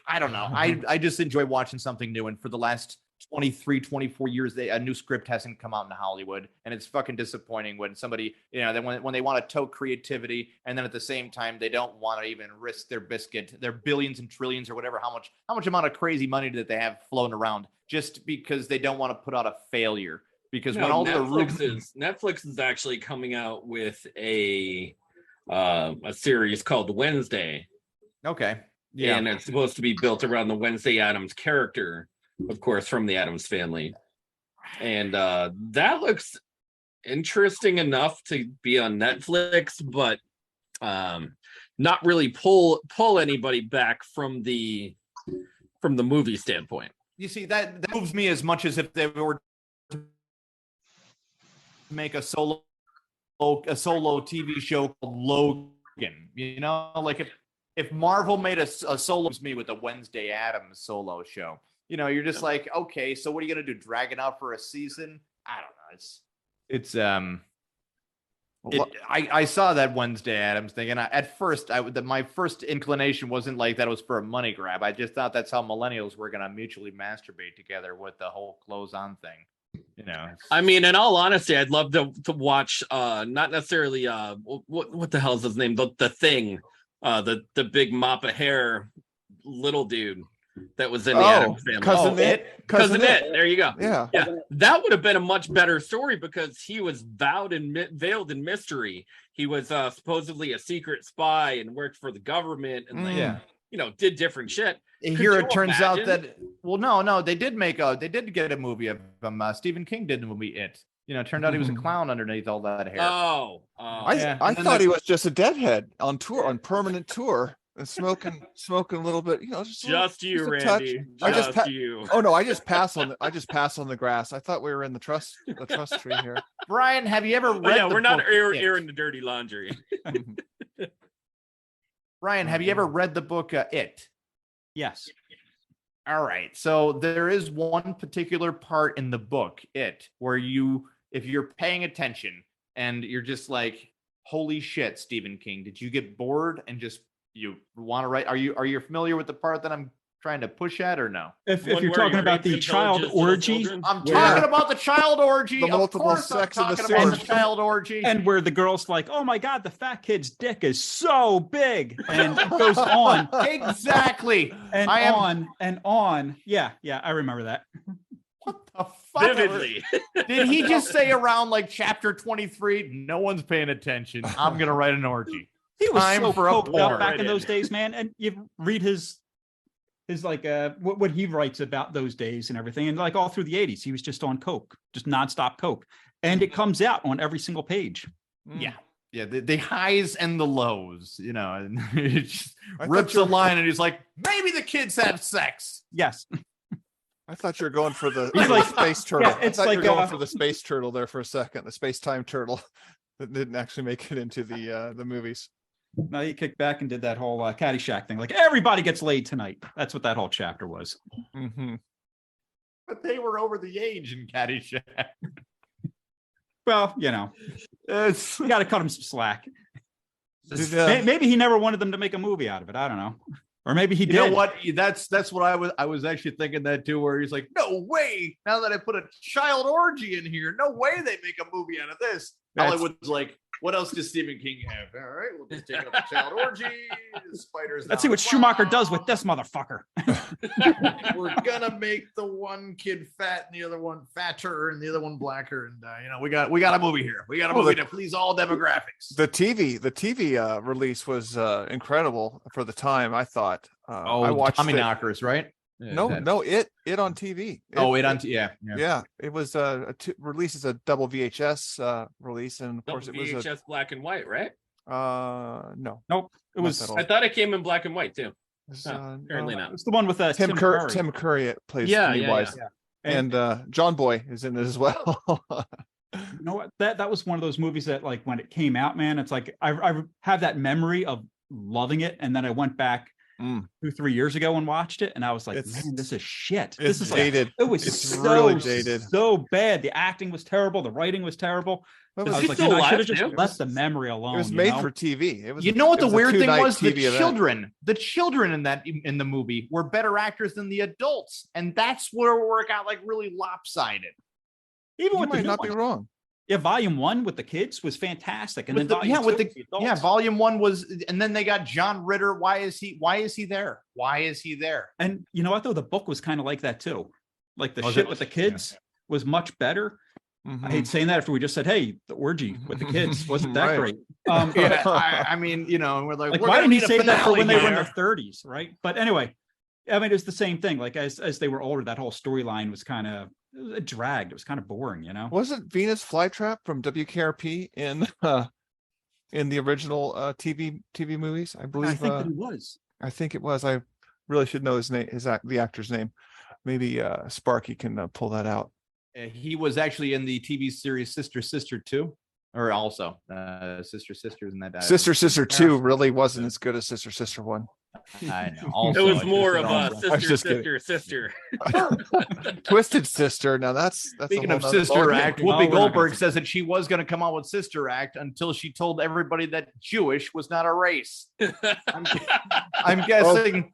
I don't know. I just enjoy watching something new. And for the last 23, 24 years, a new script hasn't come out in Hollywood. And it's fucking disappointing when somebody, you know, when they want to tote creativity and then at the same time, they don't want to even risk their biscuit, their billions and trillions or whatever, how much amount of crazy money that they have flown around just because they don't want to put out a failure. Because when all Netflix is actually coming out with a series called Wednesday. Okay. Yeah. And it's supposed to be built around the Wednesday Addams character, of course, from the Addams Family. And that looks interesting enough to be on Netflix, but not really pull anybody back from the movie standpoint. You see, that moves me as much as if they were to make a solo TV show called Logan. You know, like if Marvel made a solo me with a Wednesday Addams solo show, you know, you're just like, okay, so what are you gonna do? Drag it out for a season? I don't know. I saw that Wednesday Addams thing, and at first, my first inclination wasn't like that it was for a money grab. I just thought that's how millennials were gonna mutually masturbate together with the whole clothes on thing. You know, I mean, in all honesty, I'd love to watch not necessarily what the hell is his name, the Thing, the big mop of hair little dude that was in the Addams Family. Cousin It. There you go. Yeah. That would have been a much better story because he was veiled in mystery. He was supposedly a secret spy and worked for the government and did different shit. Here it turns out that no, they did get a movie of him. Stephen King did the movie It. You know, it turned out he was a clown underneath all that hair. I thought he was just a deadhead on tour, on permanent tour, and smoking a little bit. You know, just you, Randy. You. Oh no, I just pass on the grass. I thought we were in the trust tree here. Brian, have you ever read? We're not airing the dirty laundry. Brian, have you ever read the book It? Yes. All right. So there is one particular part in the book, It, where if you're paying attention and you're just like, holy shit, Stephen King, did you get bored and just you want to write? Are you familiar with the part that I'm trying to push at or no? If you're talking about the child orgy, I'm talking about the child orgy. The multiple sex of the child orgy, and where the girl's like, "Oh my god, the fat kid's dick is so big," and it goes on exactly, and on. Yeah, I remember that. What the fuck? Vividly. Did he just say around like chapter 23? No one's paying attention. I'm gonna write an orgy. He was so coked up back in those days, man. And you read his like what he writes about those days and everything, and like all through the 80s he was just on coke, just nonstop coke, and it comes out on every single page. Yeah, the highs and the lows, you know, and he just rips a line and he's like, maybe the kids have sex. Yes. I thought you were going for the space turtle. Yeah, it's like you were going for the space turtle there for a second, the space-time turtle that didn't actually make it into the movies. No, he kicked back and did that whole Caddyshack thing. Like, everybody gets laid tonight. That's what that whole chapter was. Mm-hmm. But they were over the age in Caddyshack. Well, you know, you got to cut him some slack. Maybe he never wanted them to make a movie out of it. I don't know. Or maybe he did. You know what? That's what I was actually thinking that too, where he's like, no way. Now that I put a child orgy in here, no way they make a movie out of this. Hollywood's like, what else does Stephen King have? All right, we'll just take up the child orgy. Spiders. Let's see what Schumacher does with this motherfucker. We're gonna make the one kid fat and the other one fatter and the other one blacker, and we got a movie here. We got a movie to please all demographics. The TV release was incredible for the time. I thought. I watched Tommy Knockers, right? Yeah, no, it on TV. Yeah. It was released as a double VHS release, and of course it was VHS black and white, right? No, nope. It was. I thought it came in black and white too. It's, apparently not. It's the one with Tim Curry. Tim Curry plays Pennywise. And John Boy is in it as well. You know what? That was one of those movies that, like, when it came out, man, it's like I have that memory of loving it, and then I went back 2-3 years ago and watched it, and I was like, man, this is shit. This is dated. Like, it was really dated. So bad. The acting was terrible. The writing was terrible. I was like, I should have just left the memory alone. It was made for TV. It was. You know what the weird thing was? The children in the movie were better actors than the adults, and that's where it got like really lopsided. Even You might not be wrong. Yeah, Volume 1 with the kids was fantastic, and then Volume 1 was, and then they got John Ritter. Why is he there? Why is he there? And you know what though? The book was kind of like that too. Like the shit with the kids was much better. I hate saying that after we just said, hey, the orgy with the kids wasn't that great. I mean, you know, we're like why didn't he say that for when they were in their 30s, right? But anyway, I mean, it was the same thing. Like as they were older, that whole storyline was kind of dragged. It was kind of boring, you know. Wasn't Venus Flytrap from WKRP in the original TV movies? I believe. I think that he was. I think it was. I really should know his name. The actor's name. Maybe Sparky can pull that out. He was actually in the TV series Sister Sister 2, or also Sister Sisters in that. Sister Sister 2 really wasn't as good as Sister Sister 1. I know. Also, it was more of a sister. Twisted Sister. Now that's speaking of Sister Act. Whoopi Goldberg says that she was going to come out with Sister Act until she told everybody that Jewish was not a race. I'm guessing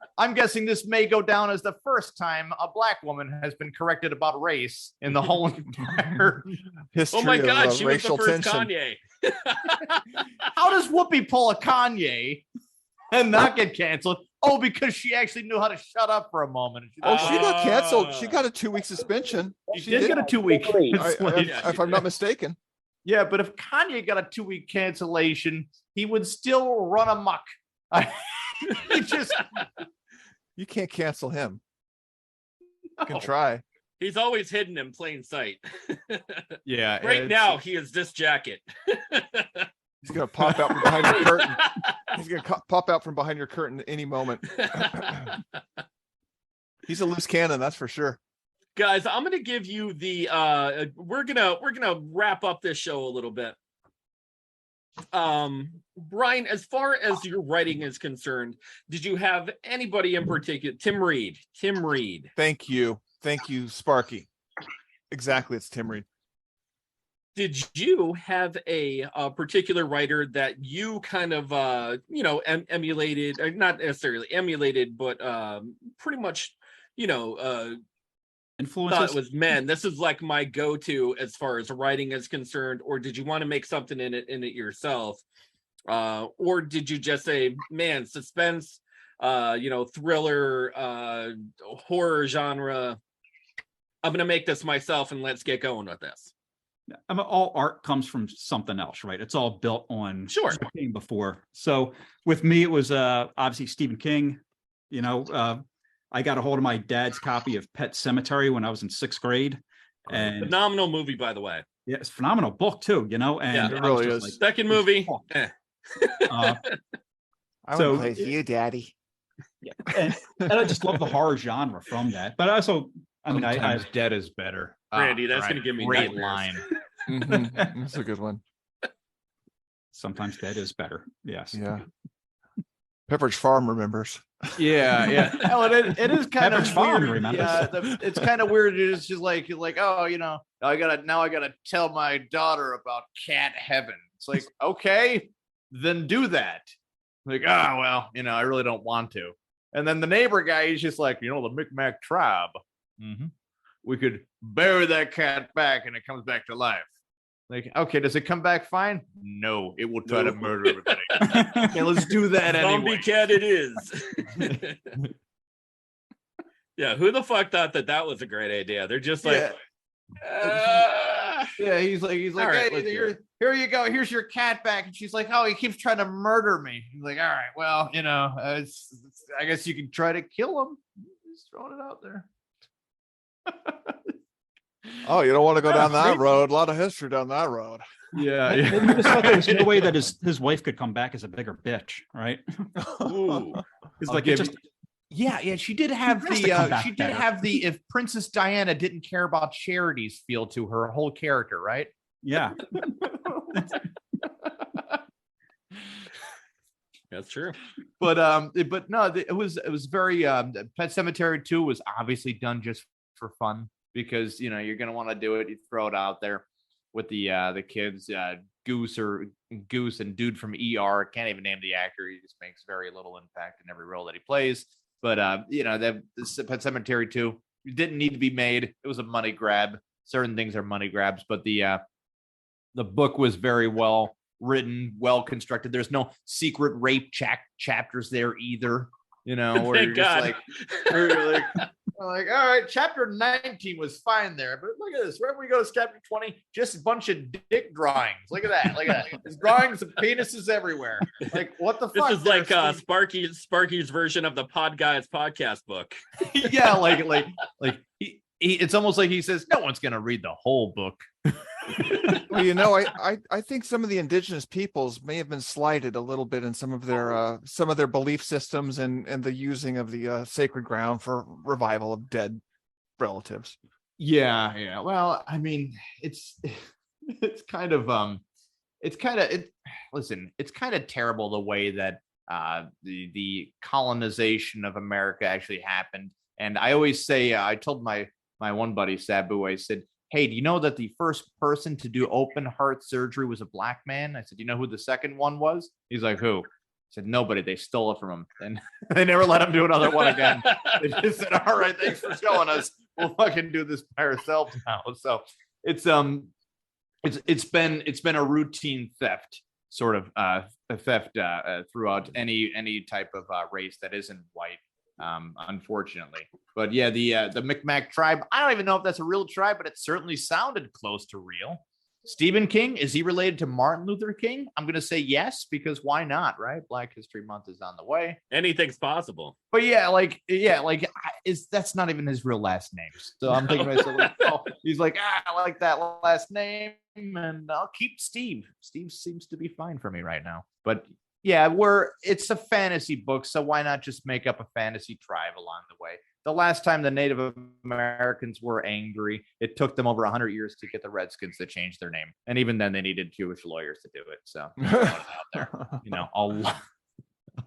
this may go down as the first time a black woman has been corrected about race in the whole entire history. Oh my God, of she was the first tension. Kanye. How does Whoopi pull a Kanye and not get canceled? Oh, because she actually knew how to shut up for a moment. She got canceled. She got a 2-week suspension. She did get a 2-week. If I'm not mistaken. Yeah, but if Kanye got a 2-week cancellation, he would still run amok. You can't cancel him. You can try. He's always hidden in plain sight. Yeah. Right now, he is this jacket. He's gonna pop out from behind your curtain. He's gonna pop out from behind your curtain at any moment. He's a loose cannon, that's for sure. Guys, I'm gonna give you the we're gonna wrap up this show a little bit. Brian, as far as your writing is concerned, did you have anybody in particular? Tim Reed. Thank you, Sparky. Exactly, it's Tim Reed. Did you have a particular writer that you kind of emulated, or not necessarily emulated, but pretty much influences? Thought it was, man, this is like my go-to as far as writing is concerned? Or did you want to make something in it yourself? Or did you just say, man, suspense, thriller, horror genre, I'm gonna make this myself and let's get going with this? I mean, all art comes from something else, right? It's all built on sure what came before. So with me, it was obviously Stephen King. I got a hold of my dad's copy of Pet Sematary when I was in 6th grade. And phenomenal movie, by the way. Yeah, it's a phenomenal book too, and yeah, it really is. Like, second movie. I would play for you, Daddy. Yeah, and I just love the horror genre from that. But also, I mean, Sometimes dead is better. Randy, that's going to give me great nightmares. line. That's a good one. Sometimes dead is better. Yes. Yeah. Pepperidge Farm remembers. Yeah. Oh, it is kind Pepperidge of Farm weird. remembers. Yeah, it's kind of weird. It's just like, oh, I gotta tell my daughter about cat heaven. It's like, okay, then do that. Like, well, I really don't want to. And then the neighbor guy is just like, the Micmac tribe. Mm-hmm. We could bury that cat back and it comes back to life. Like, okay, does it come back fine? No, it will try to murder everybody. Okay, let's do that anyway. Zombie cat it is. Yeah, who the fuck thought that was a great idea? They're just like, he's like, right, hey, here you go. Here's your cat back. And she's like, oh, he keeps trying to murder me. He's like, all right, well, I guess you can try to kill him. Just throwing it out there. Oh, you don't want to go down that road. A lot of history down that road. Yeah. He just thought there was no way that his wife could come back as a bigger bitch, right? Ooh. It's like it Yeah, she did have has to come back she did better. have the if Princess Diana didn't care about charities feel to her whole character, right? Yeah. That's true. But no, it was very Pet Cemetery 2 was obviously done just for fun because you're gonna want to do it. You throw it out there with the kids, Goose and dude from ER. Can't even name the actor. He just makes very little impact in every role that he plays. But that Pet Cemetery 2 didn't need to be made. It was a money grab. Certain things are money grabs, but the book was very well written, well constructed. There's no secret rape chapters there either. Where Thank you're God. just like, all right, chapter 19 was fine there, but look at this. Wherever we go to chapter 20, just a bunch of dick drawings. Look at that. There's drawings of penises everywhere. Like, what the fuck? This is like Sparky's version of the Podguyz podcast book. Yeah, it's almost like he says, no one's gonna read the whole book. Well, I think some of the indigenous peoples may have been slighted a little bit in some of their belief systems and the using of the sacred ground for revival of dead relatives. Yeah. Well, I mean, it's kind of it's kind of terrible the way that the colonization of America actually happened. And I always say, I told my one buddy Sabu, I said, hey, do you know that the first person to do open heart surgery was a black man? I said, you know who the second one was? He's like, who? I said, nobody. They stole it from him. And they never let him do another one again. They just said, all right, thanks for showing us. We'll fucking do this by ourselves now. So it's been a routine theft, sort of theft throughout any type of race that isn't white. Unfortunately, but yeah, the Micmac tribe, I don't even know if that's a real tribe, but it certainly sounded close to real. Stephen King, is he related to Martin Luther King? I'm gonna say yes, because why not, right? Black History Month is on the way. Anything's possible. But that's not even his real last name. So I'm thinking to myself, he's like, I like that last name, and I'll keep Steve. Steve seems to be fine for me right now. But yeah, it's a fantasy book, so why not just make up a fantasy tribe along the way? The last time the Native Americans were angry, it took them over 100 years to get the Redskins to change their name, and even then, they needed Jewish lawyers to do it. So, out there,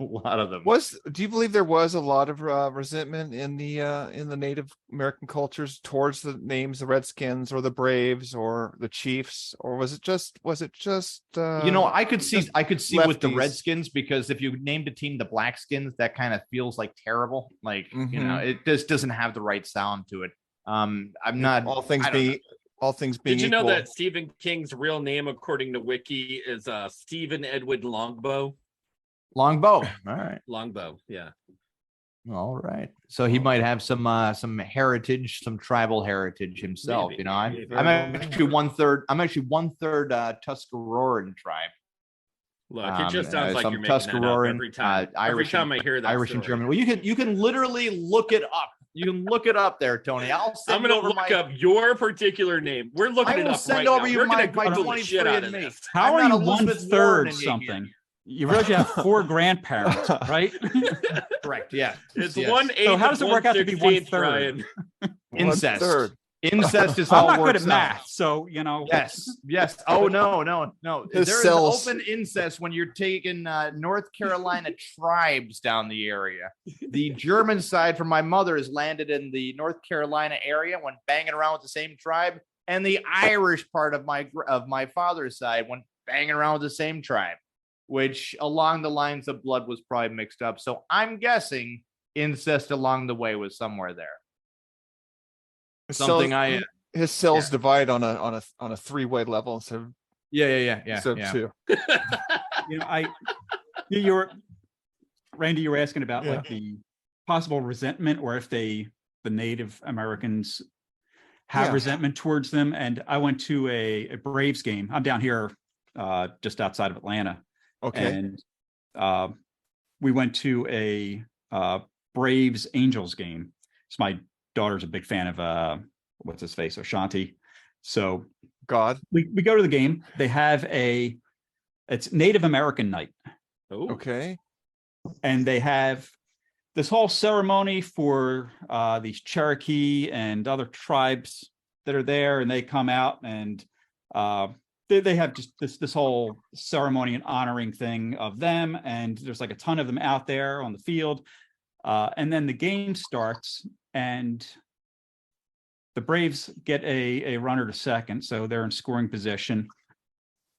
a lot of them. Do you believe there was a lot of resentment in the Native American cultures towards the names, the Redskins or the Braves or the Chiefs, or was it just I could see lefties with the Redskins, because if you named a team the Blackskins, that kind of feels like terrible. Like, it just doesn't have the right sound to it. I'm not all things being Did you know equal. that Stephen King's real name, according to Wiki, is Stephen Edward Longbow? Longbow. All right. Longbow, yeah. All right. So he might have some heritage, some tribal heritage himself. Maybe. I'm actually one third Tuscaroran tribe. Look, it just sounds like some you're making that up every time. Irish, every time I hear that Irish story. and German. Well, you can literally look it up. You can look it up there, Tony. I'm going to look up your particular name. We're looking it up right now. We're going to Google the shit out of this. How I'm are not you Elizabeth Warren 1/3 in something? You realize you have 4 grandparents, right? Correct. Yeah. It's Yes. 1/8. So how does it work out to be 1/3? Ryan? Incest. 1/3. Incest is I'm how it not good works at math, out. so Yes. Oh no. His There is cells. open incest when you're taking North Carolina tribes down the area. The German side from my mother has landed in the North Carolina area when banging around with the same tribe, and the Irish part of my father's side went banging around with the same tribe, which along the lines of blood was probably mixed up. So I'm guessing incest along the way was somewhere there. His cells divide on a 3-way level instead of Yeah. 2. You were Randy, you were asking about Yeah. like the possible resentment, or if the Native Americans have resentment towards them. And I went to a Braves game. I'm down here just outside of Atlanta. Okay. And we went to a Braves Angels game. So my daughter's a big fan of what's his face, Ashanti. So God. we go to the game. They have it's Native American night. Oh, Okay. And they have this whole ceremony for these Cherokee and other tribes that are there, and they come out and they have just this whole ceremony and honoring thing of them, and there's like a ton of them out there on the field, and then the game starts, and the Braves get a runner to second, so they're in scoring position,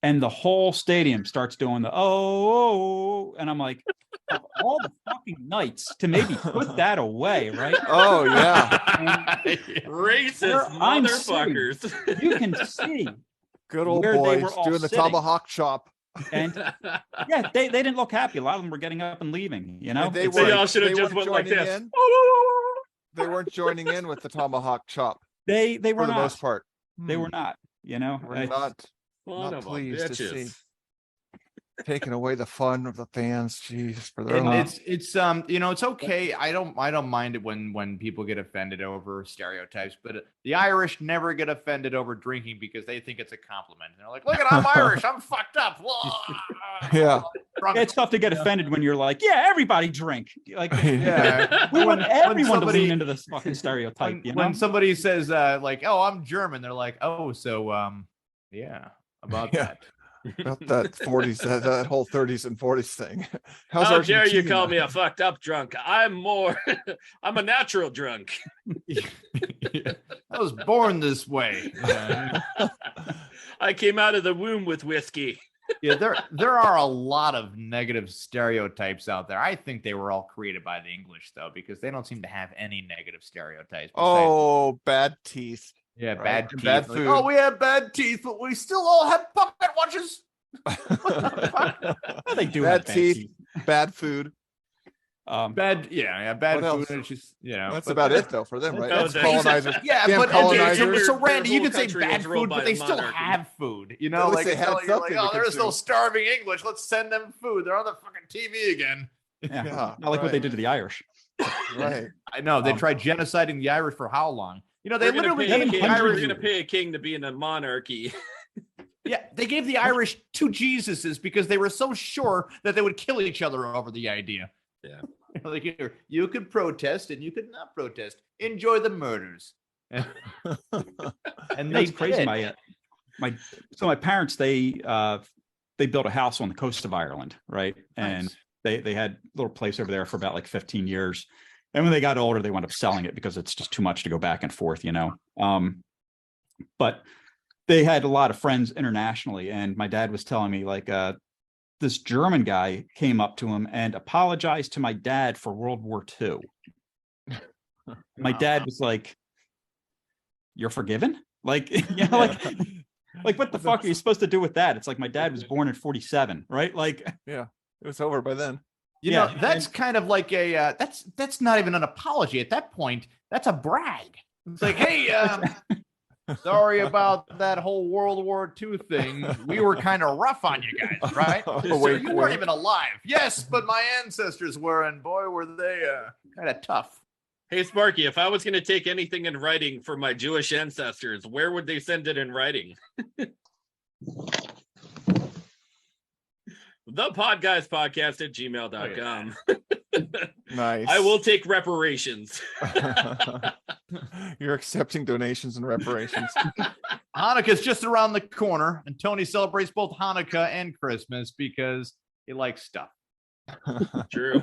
and the whole stadium starts doing the oh, and I'm like, of all the fucking nights to maybe put that away, right? Oh yeah, Racist I'm motherfuckers. You can see good old where they boys were all doing the sitting. tomahawk chop. And yeah, they didn't look happy. A lot of them were getting up and leaving, you know? And they They were- all should have they just weren't went like joining this. in. They weren't joining in with the tomahawk chop They for were the not. most part. They were not, you know? We're I- not Son of a pleased to bitches. see. Taking away the fun of the fans. Jeez, for their And lives. it's you know, it's okay. I don't mind it when people get offended over stereotypes, but the Irish never get offended over drinking because they think it's a compliment. They're like, look at, I'm Irish, I'm fucked up. Yeah. Drunk. It's tough to get offended when you're like, yeah, everybody drink. Like, Yeah. we want everyone to somebody- lean into this fucking stereotype, you know? when somebody says like, oh, I'm German, they're like, oh, so yeah, about Yeah. that. About that 40s, that whole 30s and 40s thing. How's How dare you Argentina? call me a fucked up drunk? I'm a natural drunk. I was born this way. Yeah. I came out of the womb with whiskey. Yeah, there are a lot of negative stereotypes out there. I think they were all created by the English though, because they don't seem to have any negative stereotypes. besides- Oh, bad teeth. yeah, right. bad And teeth. bad Like, food. oh, we have bad teeth, but we still all have pocket watches. Well, they do Bad have bad teeth. teeth. Bad food. Bad, yeah, bad What food. else? And it's just, you know, That's but about yeah. it, though, for them, right? Oh, That's they- colonizers. Yeah, Damn but colonizers. so Randy, you Their can say whole country bad was ruled food, by but a they still monarchy. have food. You At know, least like they they had tell you, like, something oh, to there's no consume. starving English. Let's send them food. They're on the fucking TV again. Yeah. Yeah, Not like what right. they did to the Irish. Right. I know they Um, tried genociding the Irish for how long? You know, they We're gonna literally pay a gave the king- hundred we're Irish. gonna pay a king to be in a monarchy. Yeah, they gave the Irish 2 Jesuses because they were so sure that they would kill each other over the idea. Yeah. Like, here, you could protest and you could not protest. Enjoy the murders. And That's crazy. did. My parents, they built a house on the coast of Ireland, right? And Nice. they had a little place over there for about like 15 years. And when they got older, they wound up selling it because it's just too much to go back and forth, you know. But they had a lot of friends internationally, and my dad was telling me like this German guy came up to him and apologized to my dad for World War II. My dad was like, "You're forgiven?" Like, you know, like what the fuck are you supposed to do with that? It's like my dad was born in 47, right? Like, It was over by then. You Yeah, know, that's kind of like a that's not even an apology at that point. That's a brag. It's like, hey, sorry about that whole World War II thing. We were kind of rough on you guys, right? Oh, So wait, you weren't wait. even alive. Yes, but my ancestors were, and boy, were they kind of tough. Hey, Sparky, if I was going to take anything in writing for my Jewish ancestors, where would they send it in writing? The Podguyz podcast at gmail.com. Nice. I will take reparations. You're accepting donations and reparations. Hanukkah's just around the corner, and Tony celebrates both Hanukkah and Christmas because he likes stuff. True.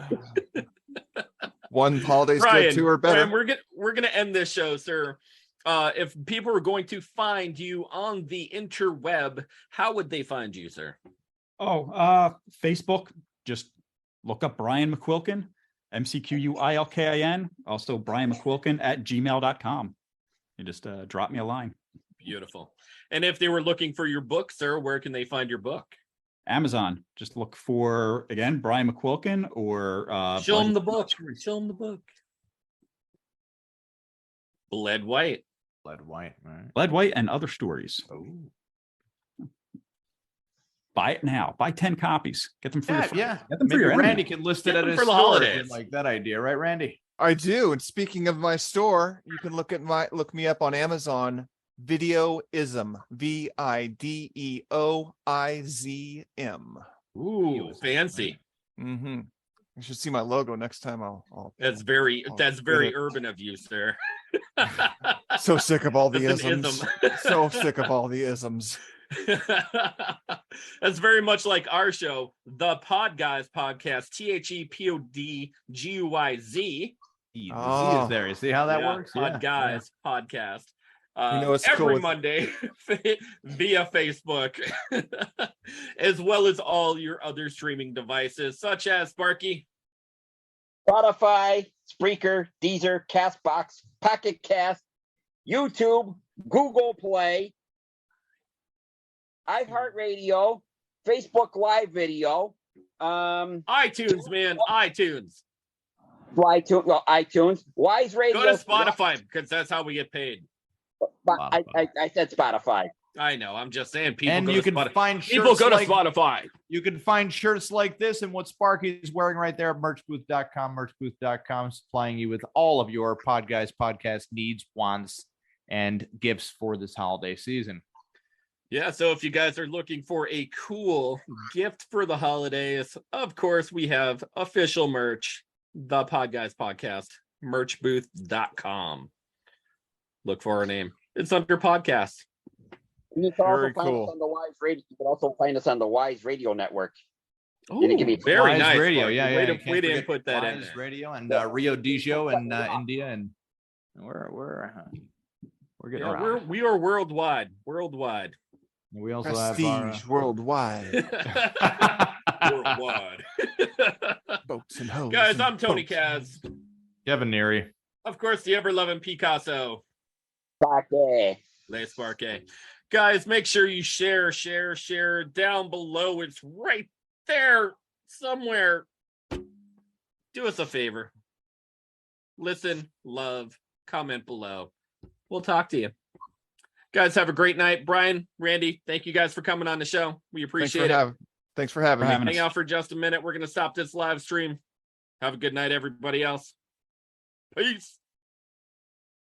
One holiday's Brian, good, two are better. Brian, we're gonna end this show, sir. If people are going to find you on the interweb, how would they find you, sir? Facebook, just look up Brian McQuilkin, McQuilkin, also Brian McQuilkin at gmail.com. You just drop me a line. Beautiful. And if they were looking for your book, sir, where can they find your book? Amazon, just look for, again, Brian McQuilkin or Show them Blood- the book. Show them the book. Lead White. Lead white, right? Lead White and Other Stories. Oh. Buy it now. Buy 10 copies. Get them for your Yeah, friends. yeah. Get them for Maybe your enemy. Randy can list it Get at them his for the store if holidays. you like that idea, right, Randy? I do. And speaking of my store, you can look me up on Amazon. Videoism. Videoizm. Ooh, fancy. Mm-hmm. You should see my logo next time. I'll That's very I'll that's get very it. urban of you, sir. So sick of all the That's an isms. ism. So sick of all the isms. That's very much like our show, the Podguyz podcast, THEPODGUYZ. The Z Oh. is there. You see how that Yeah, works? Podguyz podcast. It's Every cool with- Monday via Facebook, as well as all your other streaming devices, such as Sparky. Spotify, Spreaker, Deezer, Castbox, Pocket Cast, YouTube, Google Play, iHeartRadio, Facebook Live Video, iTunes, man, iTunes. iTunes, Wise Radio. Go to Spotify because that's how we get paid. I said Spotify. I know. I'm just saying. People And go you to can Spotify. find People shirts go to like, Spotify. You can find shirts like this and what Sparky is wearing right there at merchbooth.com, merchbooth.com, supplying you with all of your Podguyz podcast needs, wants, and gifts for this holiday season. Yeah, so if you guys are looking for a cool gift for the holidays, of course, we have official merch, the Podguyz podcast, merchbooth.com. Look for our name. It's under podcast. You can also Very find cool. us on the Wise Radio. You can also find us on the Wise Radio Network. Oh, Didn't give me- very Wise nice. Radio, Sparky. yeah, Way yeah. to, you can't way to forget input that in Wise there. Radio and Rio de Janeiro in India, and we're getting Yeah, around. we are worldwide. Worldwide. We also have Prestige worldwide. Worldwide. Boats and hoes. Guys, and I'm Tony boats. Kaz. Kevin Neary. Of course, the ever-loving Picasso. Sake. Les Sparke. Guys, make sure you share down below. It's right there somewhere. Do us a favor. Listen, love, comment below. We'll talk to you. Guys, have a great night. Brian, Randy, thank you guys for coming on the show. We appreciate it. Thanks for having me. Hang out for just a minute. We're going to stop this live stream. Have a good night, everybody else. Peace.